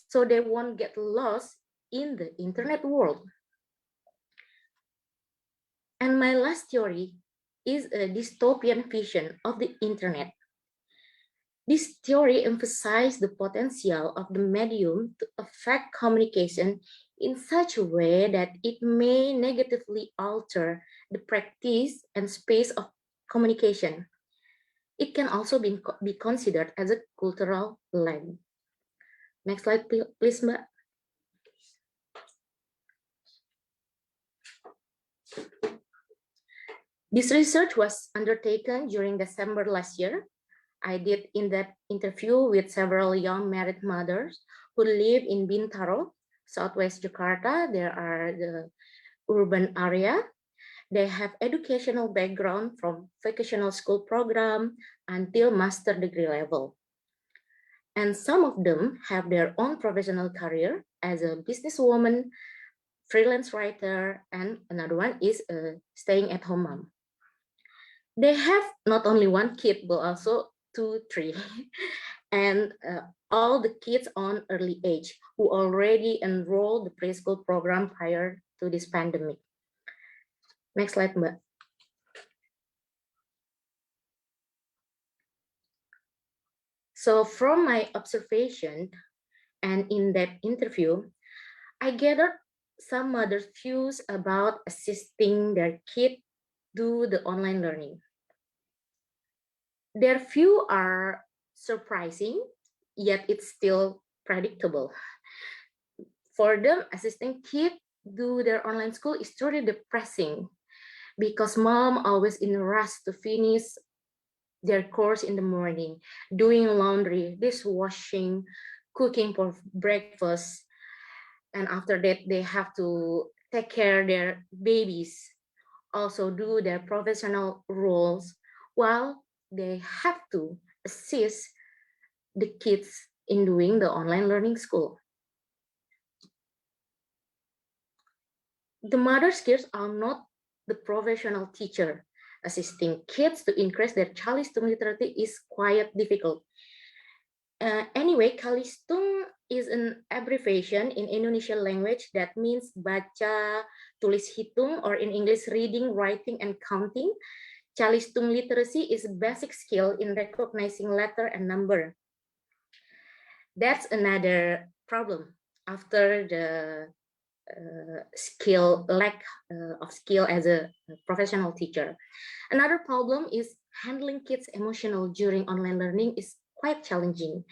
so they won't get lost in the internet world. And my last theory is a dystopian vision of the internet. This theory emphasizes the potential of the medium to affect communication in such a way that it may negatively alter the practice and space of communication. It can also be considered as a cultural lag. Next slide, please, Mbak. This research was undertaken during December last year. I did in-depth interview with several young married mothers who live in Bintaro, Southwest Jakarta. There are the urban area. They have educational background from vocational school program until master degree level. And some of them have their own professional career as a businesswoman, freelance writer, and another one is a staying at home mom. They have not only one kid, but also 2, 3, and all the kids on early age who already enrolled the preschool program prior to this pandemic. Next slide, Mbak. So from my observation and in-depth interview, I gathered some mothers' views about assisting their kid do the online learning. Their views are surprising, yet it's still predictable. For them, assisting kids do their online school is truly depressing because mom always in a rush to finish their course in the morning, doing laundry, dishwashing, cooking for breakfast. And after that, they have to take care of their babies, also do their professional roles, while they have to assist the kids in doing the online learning school. The mother's kids are not the professional teacher. Assisting kids to increase their Calistung literacy is quite difficult. Anyway, Calistung is an abbreviation in Indonesian language that means baca, tulis hitung, or in English, reading, writing, and counting. Calistung literacy is a basic skill in recognizing letter and number. That's another problem after the lack of skill as a professional teacher. Another problem is handling kids' emotional during online learning is quite challenging.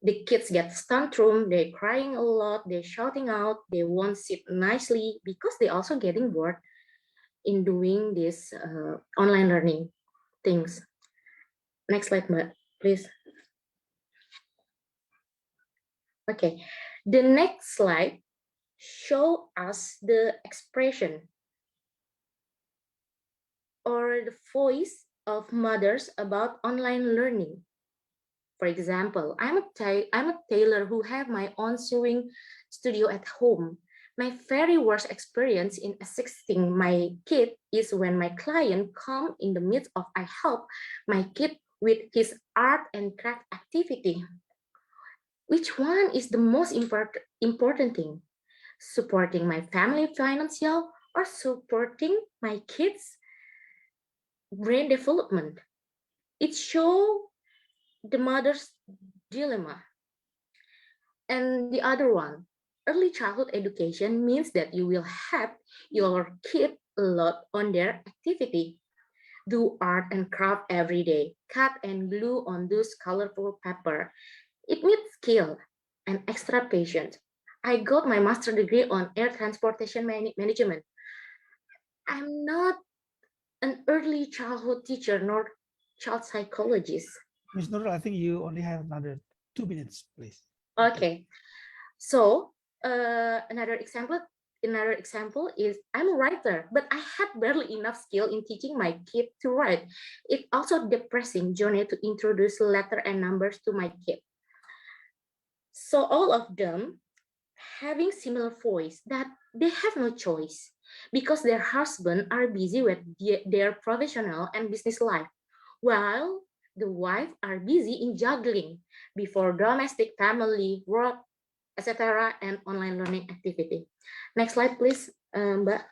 The kids get tantrum, they're crying a lot, they're shouting out, they won't sit nicely because they're also getting bored in doing this online learning things. Next slide, please. Okay, the next slide show us the expression or the voice of mothers about online learning. For example, I'm a tailor who have my own sewing studio at home. My very worst experience in assisting my kid is when my client come in the midst of I help my kid with his art and craft activity. Which one is the most important thing? Supporting my family financial or supporting my kids' brain development? It shows the mother's dilemma. And the other one, early childhood education means that you will help your kid a lot on their activity. Do art and craft every day, cut and glue on those colorful paper. It needs skill and extra patience. I got my master's degree on air transportation management. I'm not an early childhood teacher nor child psychologist. Ms. Nurul, I think you only have another 2 minutes, please. Okay. So another example is I'm a writer, but I had barely enough skill in teaching my kid to write. It's also depressing journey to introduce letter and numbers to my kid. So all of them having similar voice that they have no choice because their husband are busy with their professional and business life, while the wife are busy in juggling before domestic family, work, etc., and online learning activity. Next slide, please, Mbak.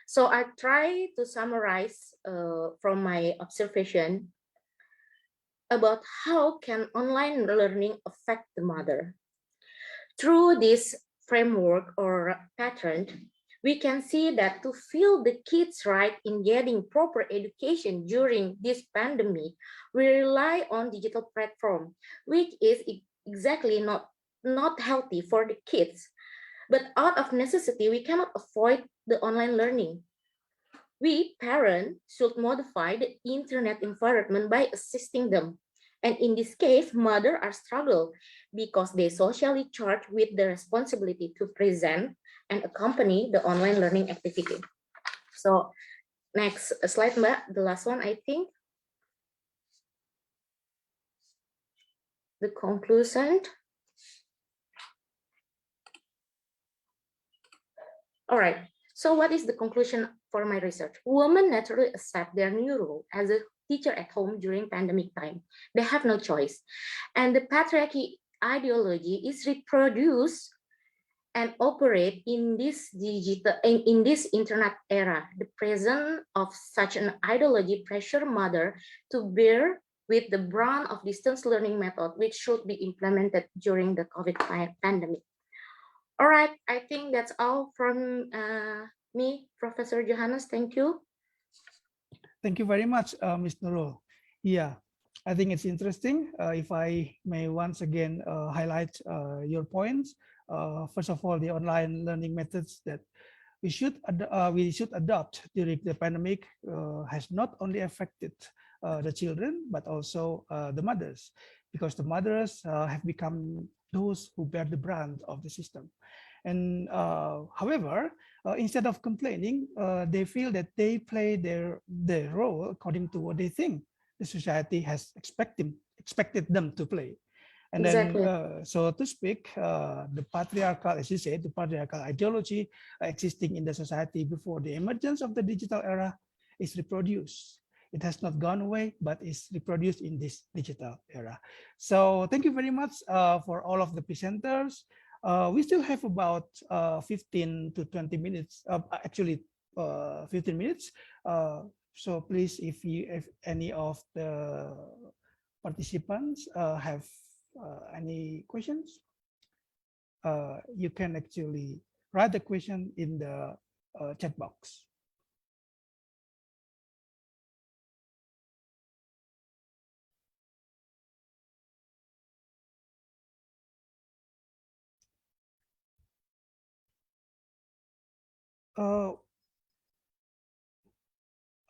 So I try to summarize from my observation about how can online learning affect the mother. Through this framework or pattern, we can see that to feel the kids right in getting proper education during this pandemic, we rely on digital platform, which is exactly not healthy for the kids. But out of necessity, we cannot avoid the online learning. We, parents, should modify the internet environment by assisting them And in this case, mothers are struggle because they socially charged with the responsibility to present and accompany the online learning activity. So next slide, Mbak, the last one, I think. The conclusion. All right, so what is the conclusion for my research? Women naturally accept their new role as a teacher at home during pandemic time. They have no choice. And the patriarchy ideology is reproduced and operate in this in this internet era. The presence of such an ideology pressure mother to bear with the brunt of distance learning method, which should be implemented during the COVID pandemic. All right, I think that's all from me, Professor Johanes. Thank you. Thank you very much, Ms. Nurul. Yeah, I think it's interesting. If I may once again highlight your points. First of all, the online learning methods that we should adopt during the pandemic has not only affected the children, but also the mothers, because the mothers have become those who bear the brunt of the system. And however, instead of complaining, they feel that they play their role according to what they think the society has expected them to play. And Exactly. then, so to speak, the patriarchal, as you said, the patriarchal ideology existing in the society before the emergence of the digital era is reproduced. It has not gone away, but is reproduced in this digital era. So thank you very much for all of the presenters. We still have about 15 to 20 minutes, actually 15 minutes. So please, if any of the participants have any questions, you can actually write the question in the chat box.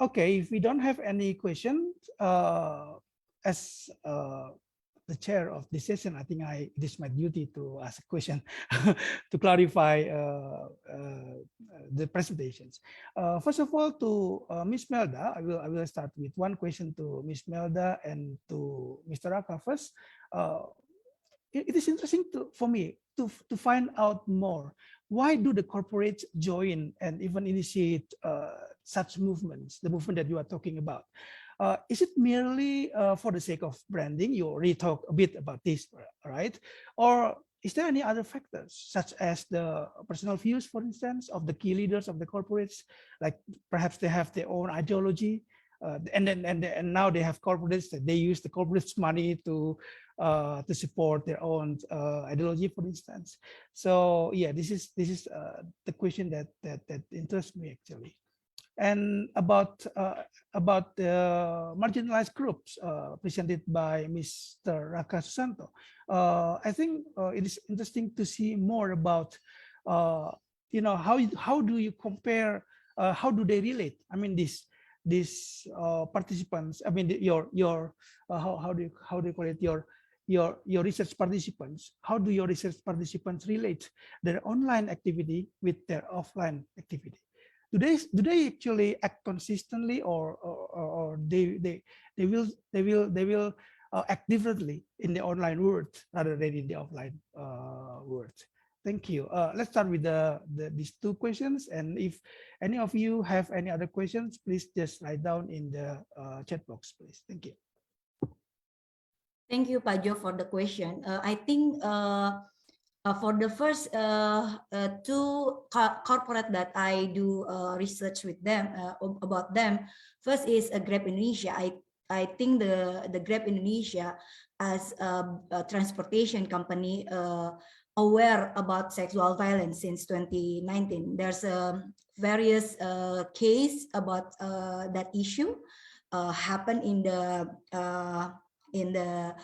Okay, if we don't have any questions, as the chair of this session, I think it is my duty to ask a question to clarify the presentations. First of all, to Ms. Melda, I will start with one question to Ms. Melda and to Mr. Rahka first. It is interesting for me to find out more. Why do the corporates join and even initiate such movements, the movement that you are talking about? Is it merely for the sake of branding? You already talked a bit about this, right? Or is there any other factors, such as the personal views, for instance, of the key leaders of the corporates? Like perhaps they have their own ideology, and now they have corporates that they use the corporates' money to support their own ideology, for instance. So yeah, this is the question that interests me actually. And about the marginalized groups presented by Mr. Rahka Susanto, I think it is interesting to see more about how do you compare, how do they relate? I mean these participants. I mean your how do you call it, your research participants? How do your research participants relate their online activity with their offline activity? Do they actually act consistently, or they will act differently in the online world rather than in the offline world? Thank you. Let's start with these two questions, and if any of you have any other questions, please just write down in the chat box, please. Thank you. Thank you, Pak Jo, for the question. I think for the first two corporate that I do research with them about them, first is Grab Indonesia. I think the Grab Indonesia as a transportation company aware about sexual violence since 2019. There's various case about that issue happen in the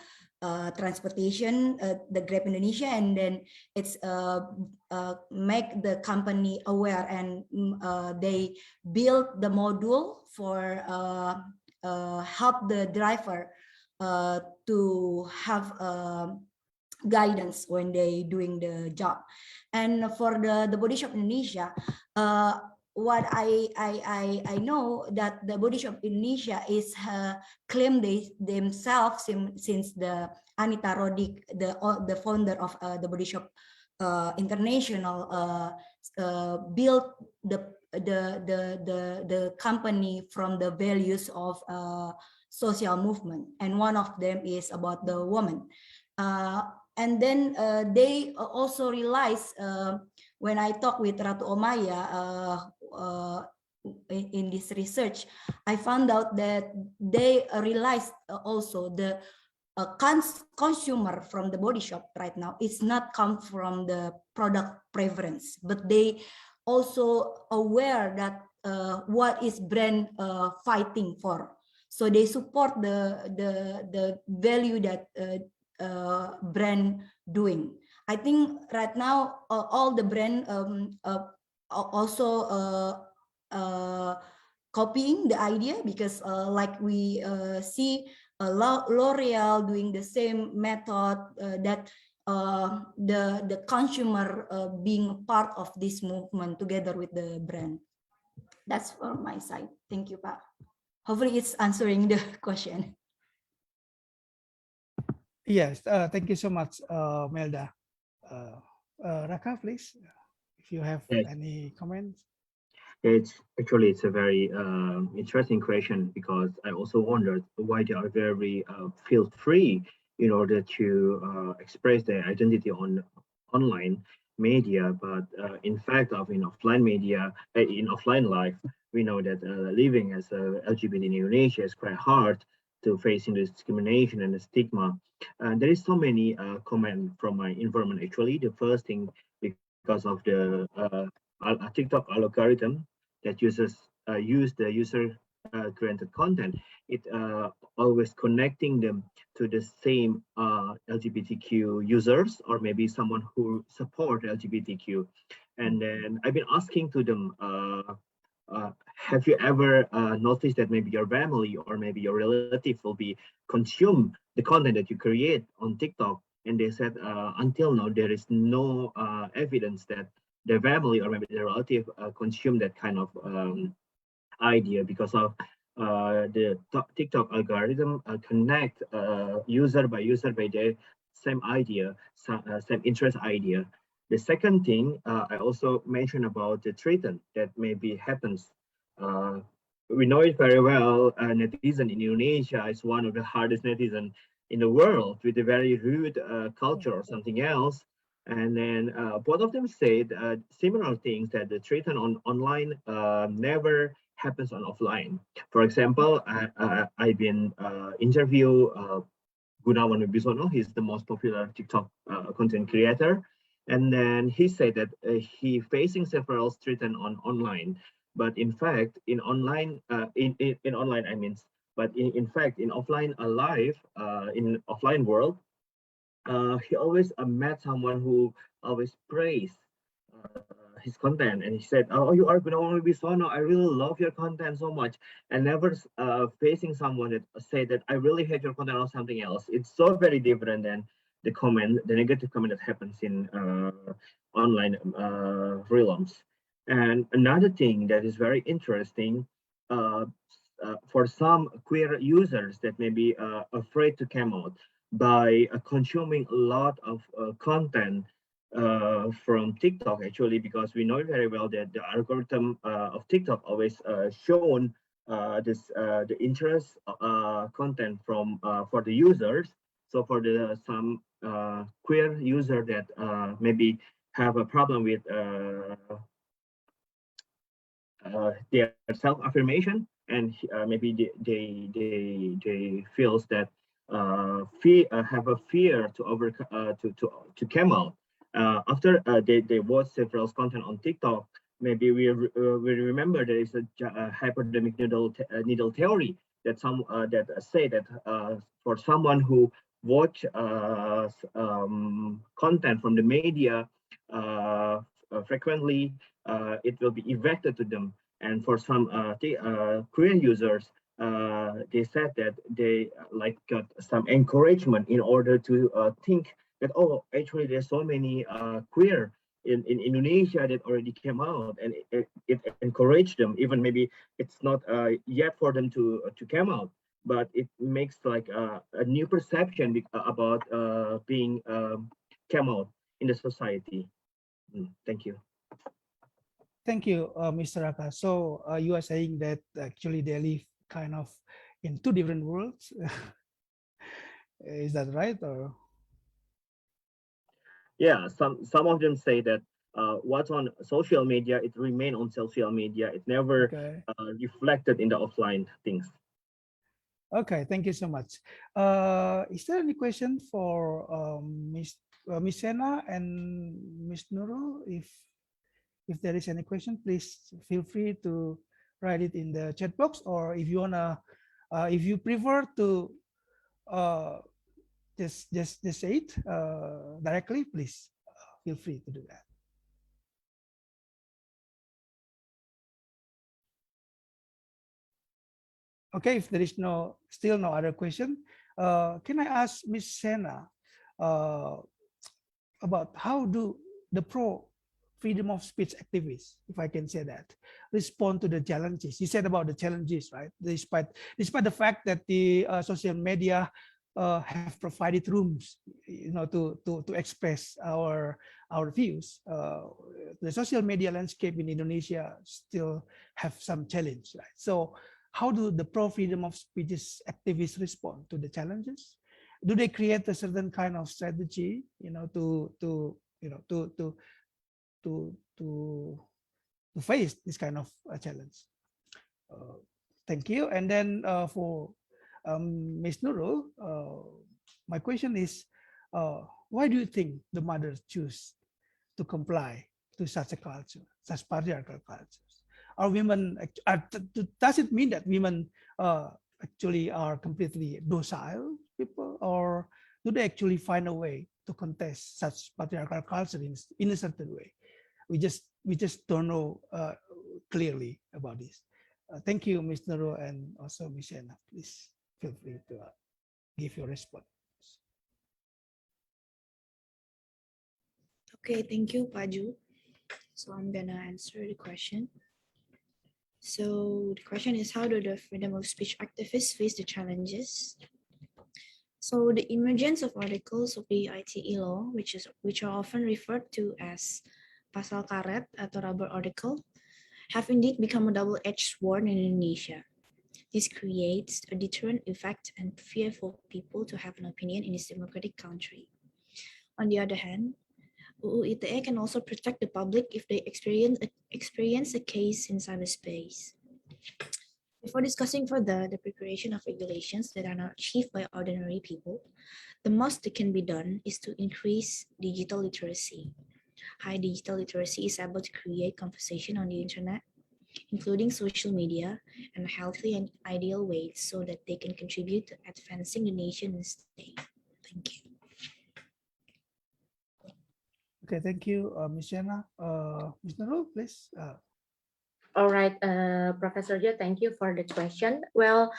transportation, the Grab Indonesia, and then it's make the company aware, and they build the module for help the driver to have guidance when they doing the job. And for the Body Shop Indonesia, what I know that the Body Shop Indonesia is claim themselves since the Anita Roddick, the founder of the Body Shop International, built the company from the values of social movement, and one of them is about the woman. And then they also realize, when I talk with Ratu Omaya in this research, I found out that they realized also the consumer from the Body Shop right now is not come from the product preference, but they also aware that what is brand fighting for. So they support the value that brand doing. I think right now all the brand also copying the idea, because like we see L'Oreal doing the same method, that the consumer being part of this movement together with the brand. That's from my side. Thank you, Pak. Hopefully it's answering the question. Yes, thank you so much, Melda. Rahka, please, if you have any comments. It's a very interesting question, because I also wondered why they are very feel free in order to express their identity on online media, but in fact in offline media, in offline life, we know that living as a LGBT in Indonesia is quite hard to facing this discrimination and the stigma. And there is so many comments from my environment. Actually, the first thing, because of the TikTok algorithm that users use the user granted content, it always connecting them to the same LGBTQ users, or maybe someone who support LGBTQ. And then I've been asking to them, have you ever noticed that maybe your family or maybe your relative will be consume the content that you create on TikTok? And they said, until now, there is no evidence that their family or maybe their relative consume that kind of idea, because of the TikTok algorithm connect user by their same idea, same interest idea. The second thing I also mentioned about the treatment that maybe happens. We know it very well. Netizen in Indonesia is one of the hardest netizen in the world, with a very rude culture or something else. And then both of them said similar things, that the treatment on online never happens on offline. For example, I've been interview Gunawan Wibisono. He's the most popular TikTok content creator. And then he said that he facing several treatment on online, but in fact in online in online I mean, but in fact in offline life, in offline world, he always met someone who always praised his content, and he said, "Oh, you are Gunawan Wibisono. I really love your content so much," and never facing someone that said that I really hate your content or something else. It's so very different than the negative comment that happens in online realms. And another thing that is very interesting, for some queer users that may be afraid to come out by consuming a lot of content from TikTok, actually, because we know very well that the algorithm of TikTok always shown the interest content from for the users. So for the some queer user that maybe have a problem with their self-affirmation, and maybe they feels that have a fear to come out after they watch several content on TikTok. Maybe we remember there is a hypodermic needle theory that some that say that for someone who watch content from the media frequently, it will be affected to them. And for some Korean users, they said that they like got some encouragement in order to think that, oh, actually there's so many queer in Indonesia that already came out, and it encouraged them. Even maybe it's not yet for them to come out, but it makes like a new perception about being came out in the society. Thank you. Thank you, Mr. Rahka. So you are saying that actually they live kind of in two different worlds. Is that right? Or Yeah, some of them say that what's on social media, it remain on social media. It never okay. Reflected in the offline things. Okay, thank you so much. Is there any question for Miss Shenna and Miss Nurul? If there is any question, please feel free to write it in the chat box, or if you wanna, if you prefer to just say it directly, please feel free to do that. Okay, if there is still no other question, can I ask Miss Shenna about how do the pro freedom of speech activists, if I can say that, respond to the challenges? You said about the challenges, right? Despite the fact that the social media have provided rooms, to express our views, the social media landscape in Indonesia still have some challenge, right? So how do the pro freedom of speech activists respond to the challenges? Do they create a certain kind of strategy, to face this kind of challenge? Thank you. And then for Ms. Nurul, my question is, why do you think the mothers choose to comply to such a culture, such patriarchal cultures? Are women, does it mean that women actually are completely docile people, or do they actually find a way to contest such patriarchal culture in a certain way? We just don't know clearly about this. Thank you, Ms. Nurul, and also Ms. Shenna. Please feel free to give your response. Okay, thank you, Paju. So I'm gonna answer the question. So the question is, how do the freedom of speech activists face the challenges? So the emergence of articles of the ITE law, which are often referred to as pasal karet atau rubber article, have indeed become a double-edged sword in Indonesia. This creates a deterrent effect and fear for people to have an opinion in this democratic country. On the other hand, UU ITE can also protect the public if they experience a case in cyberspace. Before discussing further the preparation of regulations that are not achieved by ordinary people, the most that can be done is to increase digital literacy. High digital literacy is able to create conversation on the internet, including social media, in a healthy and ideal way so that they can contribute to advancing the nation and state. Thank you. Okay, thank you, Ms. Shenna. Ms. Nurul, please. All right, Professor Jo, thank you for the question. Well,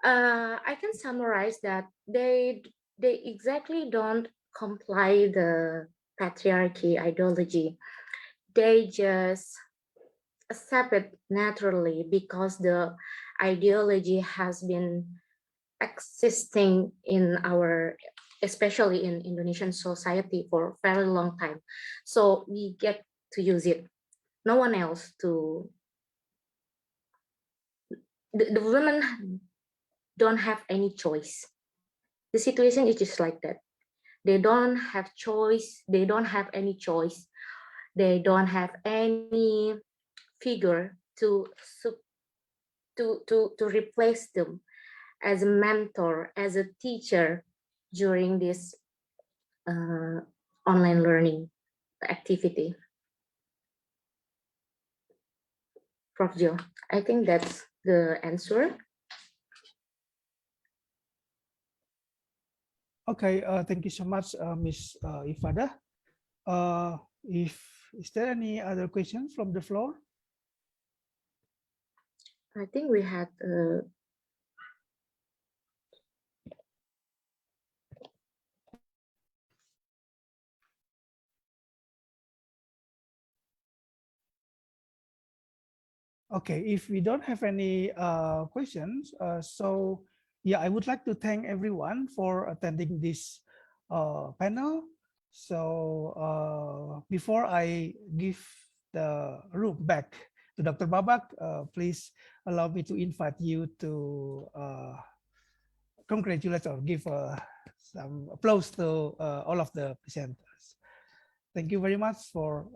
I can summarize that they exactly don't comply the patriarchy ideology. They just accept it naturally because the ideology has been existing in our, especially in Indonesian society, for a very long time. So we get to use it. No one else to, the women don't have any choice. The situation is just like that. They don't have choice. They don't have any choice. They don't have any figure to replace them as a mentor, as a teacher during this online learning activity. Prof. Jo, I think that's the answer. Okay, thank you so much, Ms. Ifadhah. Is there any other questions from the floor? I think we had Okay, if we don't have any questions, so yeah, I would like to thank everyone for attending this panel. So before I give the room back to Dr. Babak, please allow me to invite you to congratulate or give some applause to all of the presenters. Thank you very much for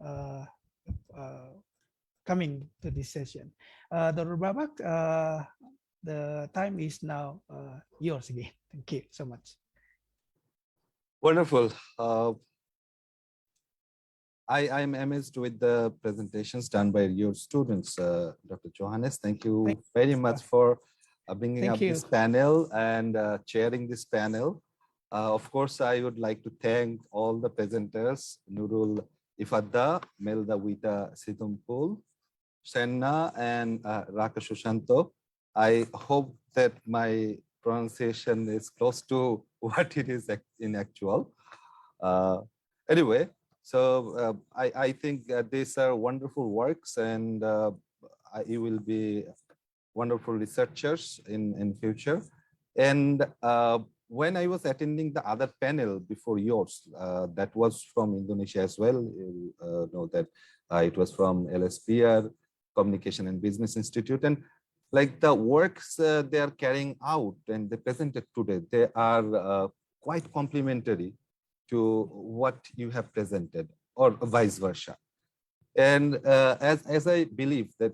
coming to this session. Dr. Babak, the time is now yours again. Thank you so much. Wonderful. I'm amazed with the presentations done by your students, Dr. Johanes. Thank you very much for bringing up this panel and chairing this panel. Of course, I would like to thank all the presenters, Nurul, Ifadhah, Melda, Wita, Sitompul, Shenna, and Rahka Susanto. I hope that my pronunciation is close to what it is in actual. Anyway, so I think these are wonderful works, and you will be wonderful researchers in future. And when I was attending the other panel before yours, that was from Indonesia as well. You know that it was from LSPR, Communication and Business Institute, and like the works they are carrying out and they presented today, they are quite complementary to what you have presented, or vice versa. And as I believe that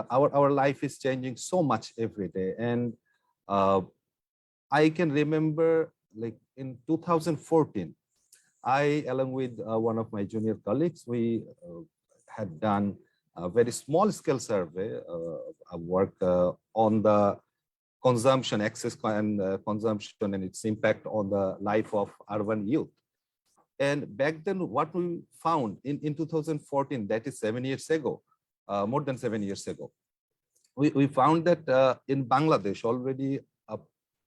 our life is changing so much every day, and I can remember like in 2014, I, along with one of my junior colleagues, we had done a very small scale survey, a work on the consumption, access and consumption and its impact on the life of urban youth. And back then, what we found in 2014, that is 7 years ago, more than 7 years ago, we found that in Bangladesh already a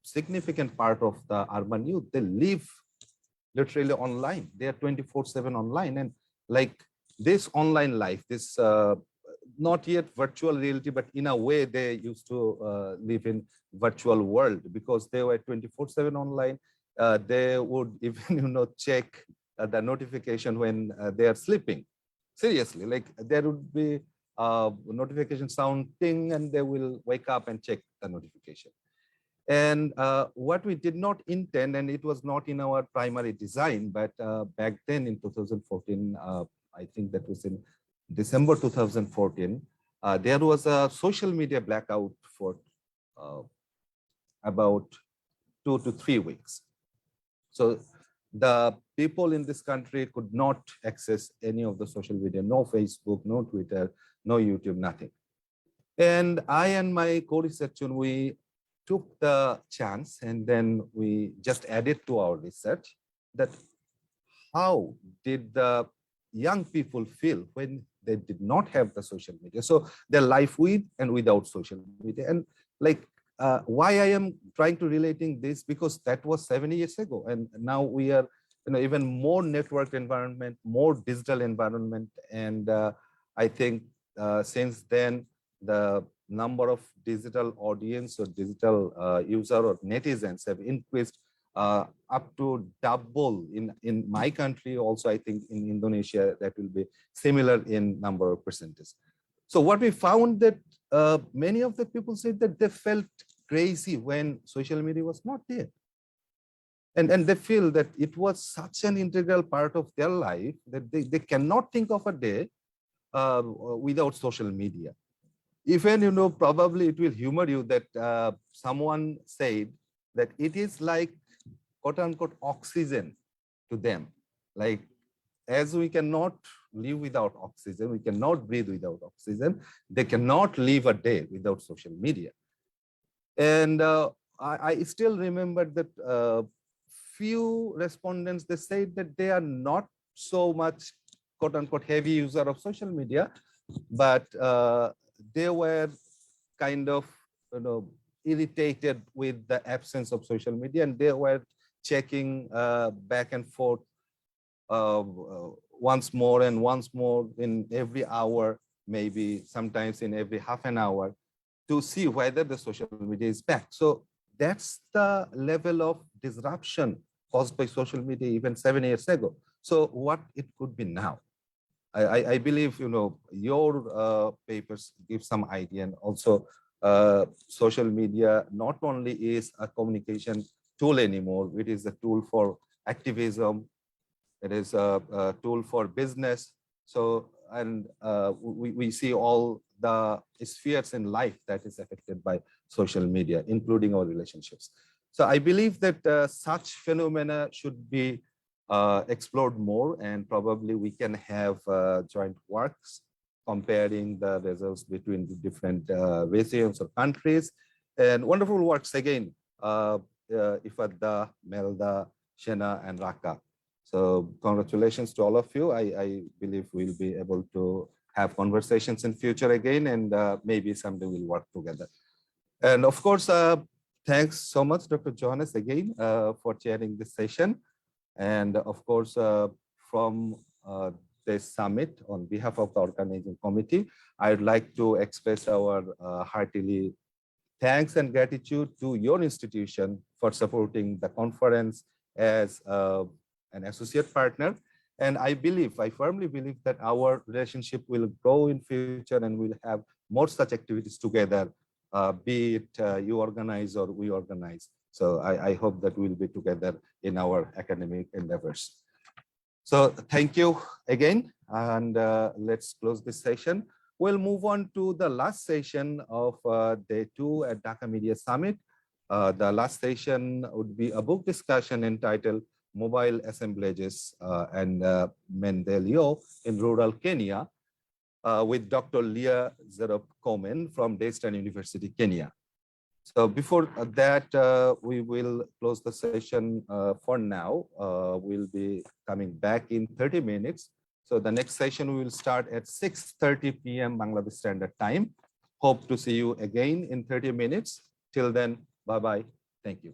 significant part of the urban youth, they live literally online. They are 24/7 online, and like this online life, this not yet virtual reality, but in a way they used to live in virtual world because they were 24/7 online. They would even check the notification when they are sleeping. Seriously, like there would be notification sound ting, and they will wake up and check the notification. And what we did not intend, and it was not in our primary design, but back then in 2014, I think that was in December 2014, there was a social media blackout for about 2 to 3 weeks. So the people in this country could not access any of the social media, no Facebook, no Twitter, no YouTube, nothing. And I and my co-researcher, we took the chance and then we just added to our research that how did the young people feel when they did not have the social media. So their life with and without social media. And like why I am trying to relating this, because that was 7 years ago. And now we are even more networked environment, more digital environment. And I think since then, the number of digital audience or digital user or netizens have increased up to double in my country. Also, I think in Indonesia, that will be similar in number of percentages. So what we found that many of the people said that they felt crazy when social media was not there. And they feel that it was such an integral part of their life that they cannot think of a day without social media. Even, probably it will humor you that someone said that it is like quote unquote oxygen to them. Like as we cannot live without oxygen, we cannot breathe without oxygen, they cannot live a day without social media. And I still remember that few respondents, they said that they are not so much quote unquote heavy user of social media, but they were kind of, irritated with the absence of social media, and they were checking back and forth once more and once more in every hour, maybe sometimes in every half an hour, to see whether the social media is back. So that's the level of disruption caused by social media even 7 years ago. So what it could be now? I believe, your papers give some idea, and also social media not only is a communication tool anymore, it is a tool for activism, it is a tool for business. So, and we see all the spheres in life that is affected by social media, including our relationships. So I believe that such phenomena should be explored more, and probably we can have joint works comparing the results between the different regions or countries, and wonderful works again, Ifadhah, Melda, Shenna, and Rahka. So congratulations to all of you. I believe we'll be able to have conversations in future again, and maybe someday we'll work together. And of course, thanks so much, Dr. Johanes, again, for chairing this session. And of course, from this summit, on behalf of the organizing committee, I'd like to express our heartily thanks and gratitude to your institution for supporting the conference as an associate partner. And I firmly believe that our relationship will grow in future, and we'll have more such activities together, be it you organize or we organize. So I hope that we'll be together in our academic endeavors. So thank you again, and let's close this session. We'll move on to the last session of day 2 at Dhaka Media Summit. The last session would be a book discussion entitled Mobile Assemblages and Mendelio in Rural Kenya with Dr. Leah Zerop Komen from Daystan University, Kenya. So before that, we will close the session for now. We'll be coming back in 30 minutes. So the next session we will start at 6:30 p.m. Bangladesh Standard Time. Hope to see you again in 30 minutes. Till then, bye-bye. Thank you.